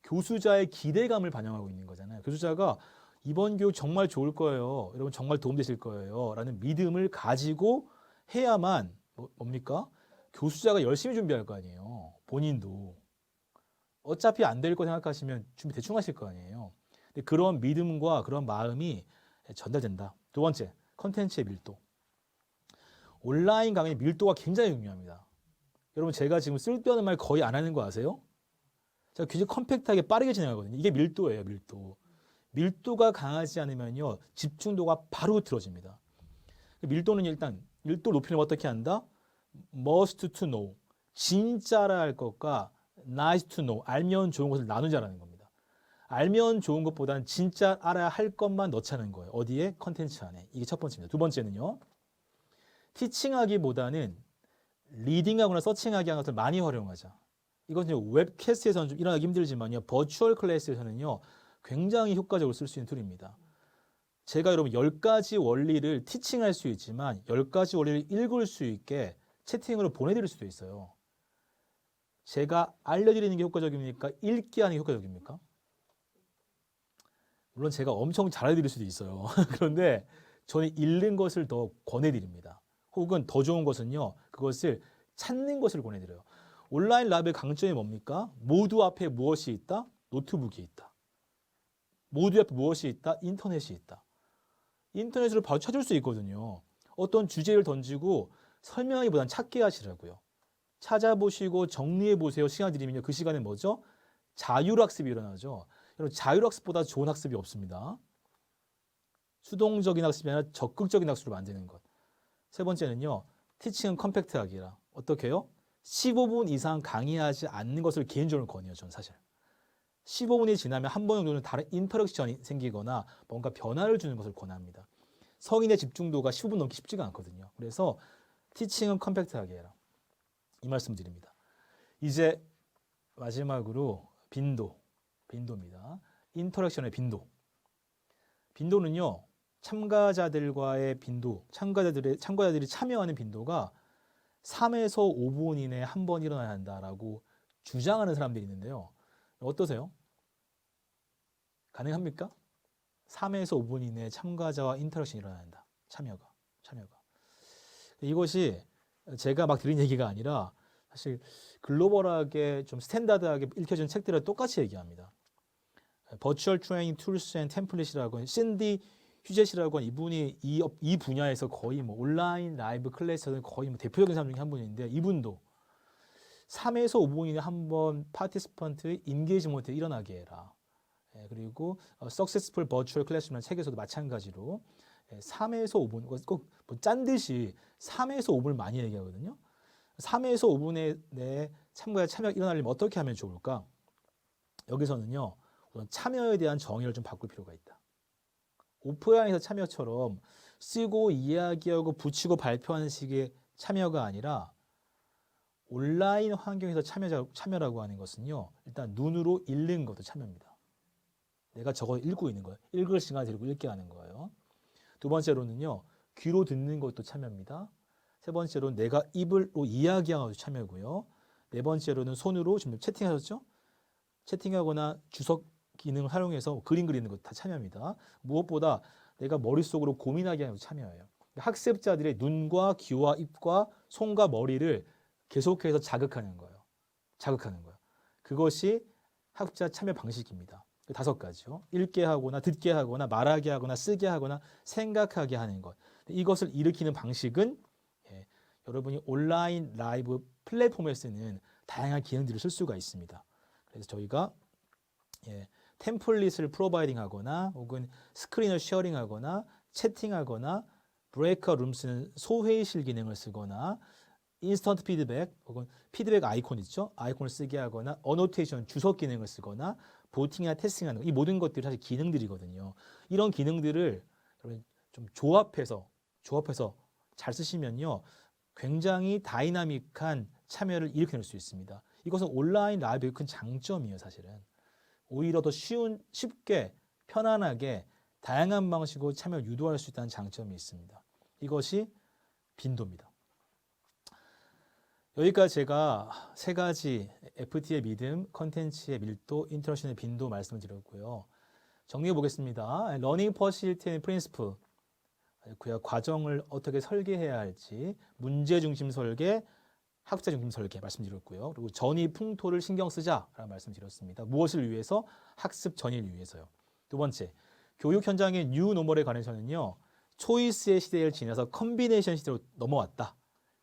교수자의 기대감을 반영하고 있는 거잖아요. 교수자가 이번 교육 정말 좋을 거예요. 여러분 정말 도움되실 거예요. 라는 믿음을 가지고 해야만 뭡니까? 교수자가 열심히 준비할 거 아니에요. 본인도. 어차피 안 될 거 생각하시면 준비 대충 하실 거 아니에요. 근데 그런 믿음과 그런 마음이 전달된다. 두 번째, 컨텐츠의 밀도. 온라인 강의 밀도가 굉장히 중요합니다. 여러분 제가 지금 쓸데없는 말 거의 안 하는 거 아세요? 제가 굉장히 컴팩트하게 빠르게 진행하거든요. 이게 밀도예요, 밀도. 밀도가 강하지 않으면요, 집중도가 바로 틀어집니다. 밀도는 일단, 밀도 높이는 어떻게 한다? must to know. 진짜라 할 것과 nice to know. 알면 좋은 것을 나누자라는 겁니다. 알면 좋은 것보다는 진짜 알아야 할 것만 넣자는 거예요. 어디에? 컨텐츠 안에. 이게 첫 번째입니다. 두 번째는요, 티칭하기보다는 리딩하거나 서칭하기 하는 것을 많이 활용하자. 이것은 웹캐스트에서는 좀 일어나기 힘들지만요, 버추얼 클래스에서는요, 굉장히 효과적으로 쓸 수 있는 툴입니다. 제가 여러분 10가지 원리를 티칭할 수 있지만 10가지 원리를 읽을 수 있게 채팅으로 보내드릴 수도 있어요. 제가 알려드리는 게 효과적입니까? 읽기 하는 게 효과적입니까? 물론 제가 엄청 잘 알려드릴 수도 있어요. 그런데 저는 읽는 것을 더 권해드립니다. 혹은 더 좋은 것은요, 그것을 찾는 것을 권해드려요. 온라인 랩의 강점이 뭡니까? 모두 앞에 무엇이 있다? 노트북이 있다. 모두 앞에 무엇이 있다? 인터넷이 있다. 인터넷으로 바로 찾을 수 있거든요. 어떤 주제를 던지고 설명하기보다는 찾게 하시라고요. 찾아보시고 정리해보세요. 시간 드리면요. 그 시간에 뭐죠? 자율학습이 일어나죠. 여러분 자율학습보다 좋은 학습이 없습니다. 수동적인 학습이 아니라 적극적인 학습을 만드는 것. 세 번째는요, 티칭은 컴팩트하기라. 어떻게 해요? 15분 이상 강의하지 않는 것을 개인적으로 권해요. 저는 사실 15분이 지나면 한 번 정도는 다른 인터랙션이 생기거나 뭔가 변화를 주는 것을 권합니다. 성인의 집중도가 15분 넘기 쉽지가 않거든요. 그래서 티칭은 컴팩트하게 해라. 이 말씀 드립니다. 이제 마지막으로 빈도입니다. 인터랙션의 빈도. 빈도는요, 참가자들과의 빈도, 참가자들이 참여하는 빈도가 3에서 5분 이내에 한 번 일어나야 한다라고 주장하는 사람들이 있는데요. 어떠세요? 가능합니까? 3에서 5분 이내에 참가자와 인터랙션이 일어나야 한다. 참여가. 이것이 제가 막 드린 얘기가 아니라 사실 글로벌하게 좀 스탠다드하게 읽혀진 책들을 똑같이 얘기합니다. Virtual Training Tools and Template이라고 신디 휴재시라고 한 이분이 이 분야에서 거의 뭐 온라인 라이브 클래스는 거의 뭐 대표적인 사람 중에 한 분인데 이분도 3에서 5분이나 한번 파티스펀트 인게이지먼트 일어나게 해라. 예, 그리고 Successful Virtual Classroom이라는 책에서도 마찬가지로 3에서 5분, 꼭짠 듯이 3에서 5분을 많이 얘기하거든요. 3에서 5분에 내 참여 일어나려면 어떻게 하면 좋을까? 여기서는요, 우선 참여에 대한 정의를 좀 바꿀 필요가 있다. 오프라인에서 참여처럼 쓰고 이야기하고 붙이고 발표하는 식의 참여가 아니라 온라인 환경에서 참여라고 하는 것은요, 일단 눈으로 읽는 것도 참여입니다. 내가 저거 읽고 있는 거예요. 읽을 시간을 들고 읽게 하는 거예요. 두 번째로는요, 귀로 듣는 것도 참여입니다. 세 번째로는 내가 입으로 이야기하는 것도 참여고요. 네 번째로는 손으로 지금 채팅하셨죠? 채팅하거나 주석 기능을 활용해서 그림 그리는 것도 다 참여입니다. 무엇보다 내가 머릿속으로 고민하게 하는 것도 참여예요. 학습자들의 눈과 귀와 입과 손과 머리를 계속해서 자극하는 거예요. 그것이 학습자 참여 방식입니다. 5가지요. 읽게 하거나 듣게 하거나 말하게 하거나 쓰게 하거나 생각하게 하는 것. 이것을 일으키는 방식은 여러분이 온라인 라이브 플랫폼에 쓰는 다양한 기능들을 쓸 수가 있습니다. 그래서 저희가 템플릿을 프로바이딩하거나 혹은 스크린을 쉐어링하거나 채팅하거나 브레이커 룸 쓰는 소회의실 기능을 쓰거나 인스턴트 피드백 혹은 피드백 아이콘 있죠? 아이콘을 쓰게 하거나 어노테이션 주석 기능을 쓰거나 보팅이나 테스팅하는 이 모든 것들이 사실 기능들이거든요. 이런 기능들을 여러분 좀 조합해서 잘 쓰시면요. 굉장히 다이나믹한 참여를 일으켜낼 수 있습니다. 이것은 온라인 라이브의 큰 장점이에요, 사실은. 오히려 더 쉽게 편안하게 다양한 방식으로 참여를 유도할 수 있다는 장점이 있습니다. 이것이 빈도입니다. 여기까지 제가 3가지 FT의 믿음, 컨텐츠의 밀도, 인터랙션의 빈도 말씀을 드렸고요. 정리해 보겠습니다. 러닝 퍼실리티 앤 프린시플, 그 과정을 어떻게 설계해야 할지, 문제 중심 설계, 학습자 중심 설계 말씀드렸고요. 그리고 전이 풍토를 신경 쓰자라는 말씀드렸습니다. 무엇을 위해서? 학습 전이를 위해서요. 두 번째, 교육 현장의 뉴 노멀에 관해서는요. 초이스의 시대를 지나서 컨비네이션 시대로 넘어왔다.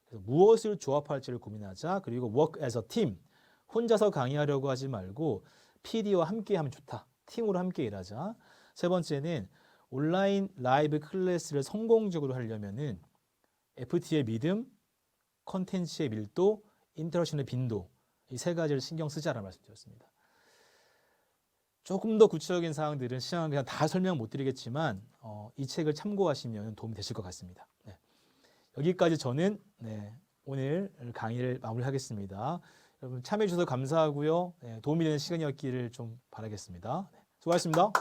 그래서 무엇을 조합할지를 고민하자. 그리고 work as a team. 혼자서 강의하려고 하지 말고 PD와 함께 하면 좋다. 팀으로 함께 일하자. 세 번째는 온라인 라이브 클래스를 성공적으로 하려면은 FT의 믿음, 컨텐츠의 밀도, 인터랙션의 빈도 이 3가지를 신경 쓰자라는 말씀드렸습니다. 조금 더 구체적인 사항들은 시간 그냥 다 설명 못 드리겠지만 이 책을 참고하시면 도움이 되실 것 같습니다. 네. 여기까지 저는 오늘 강의를 마무리하겠습니다. 여러분 참여해 주셔서 감사하고요. 도움이 되는 시간이었기를 좀 바라겠습니다. 수고하셨습니다.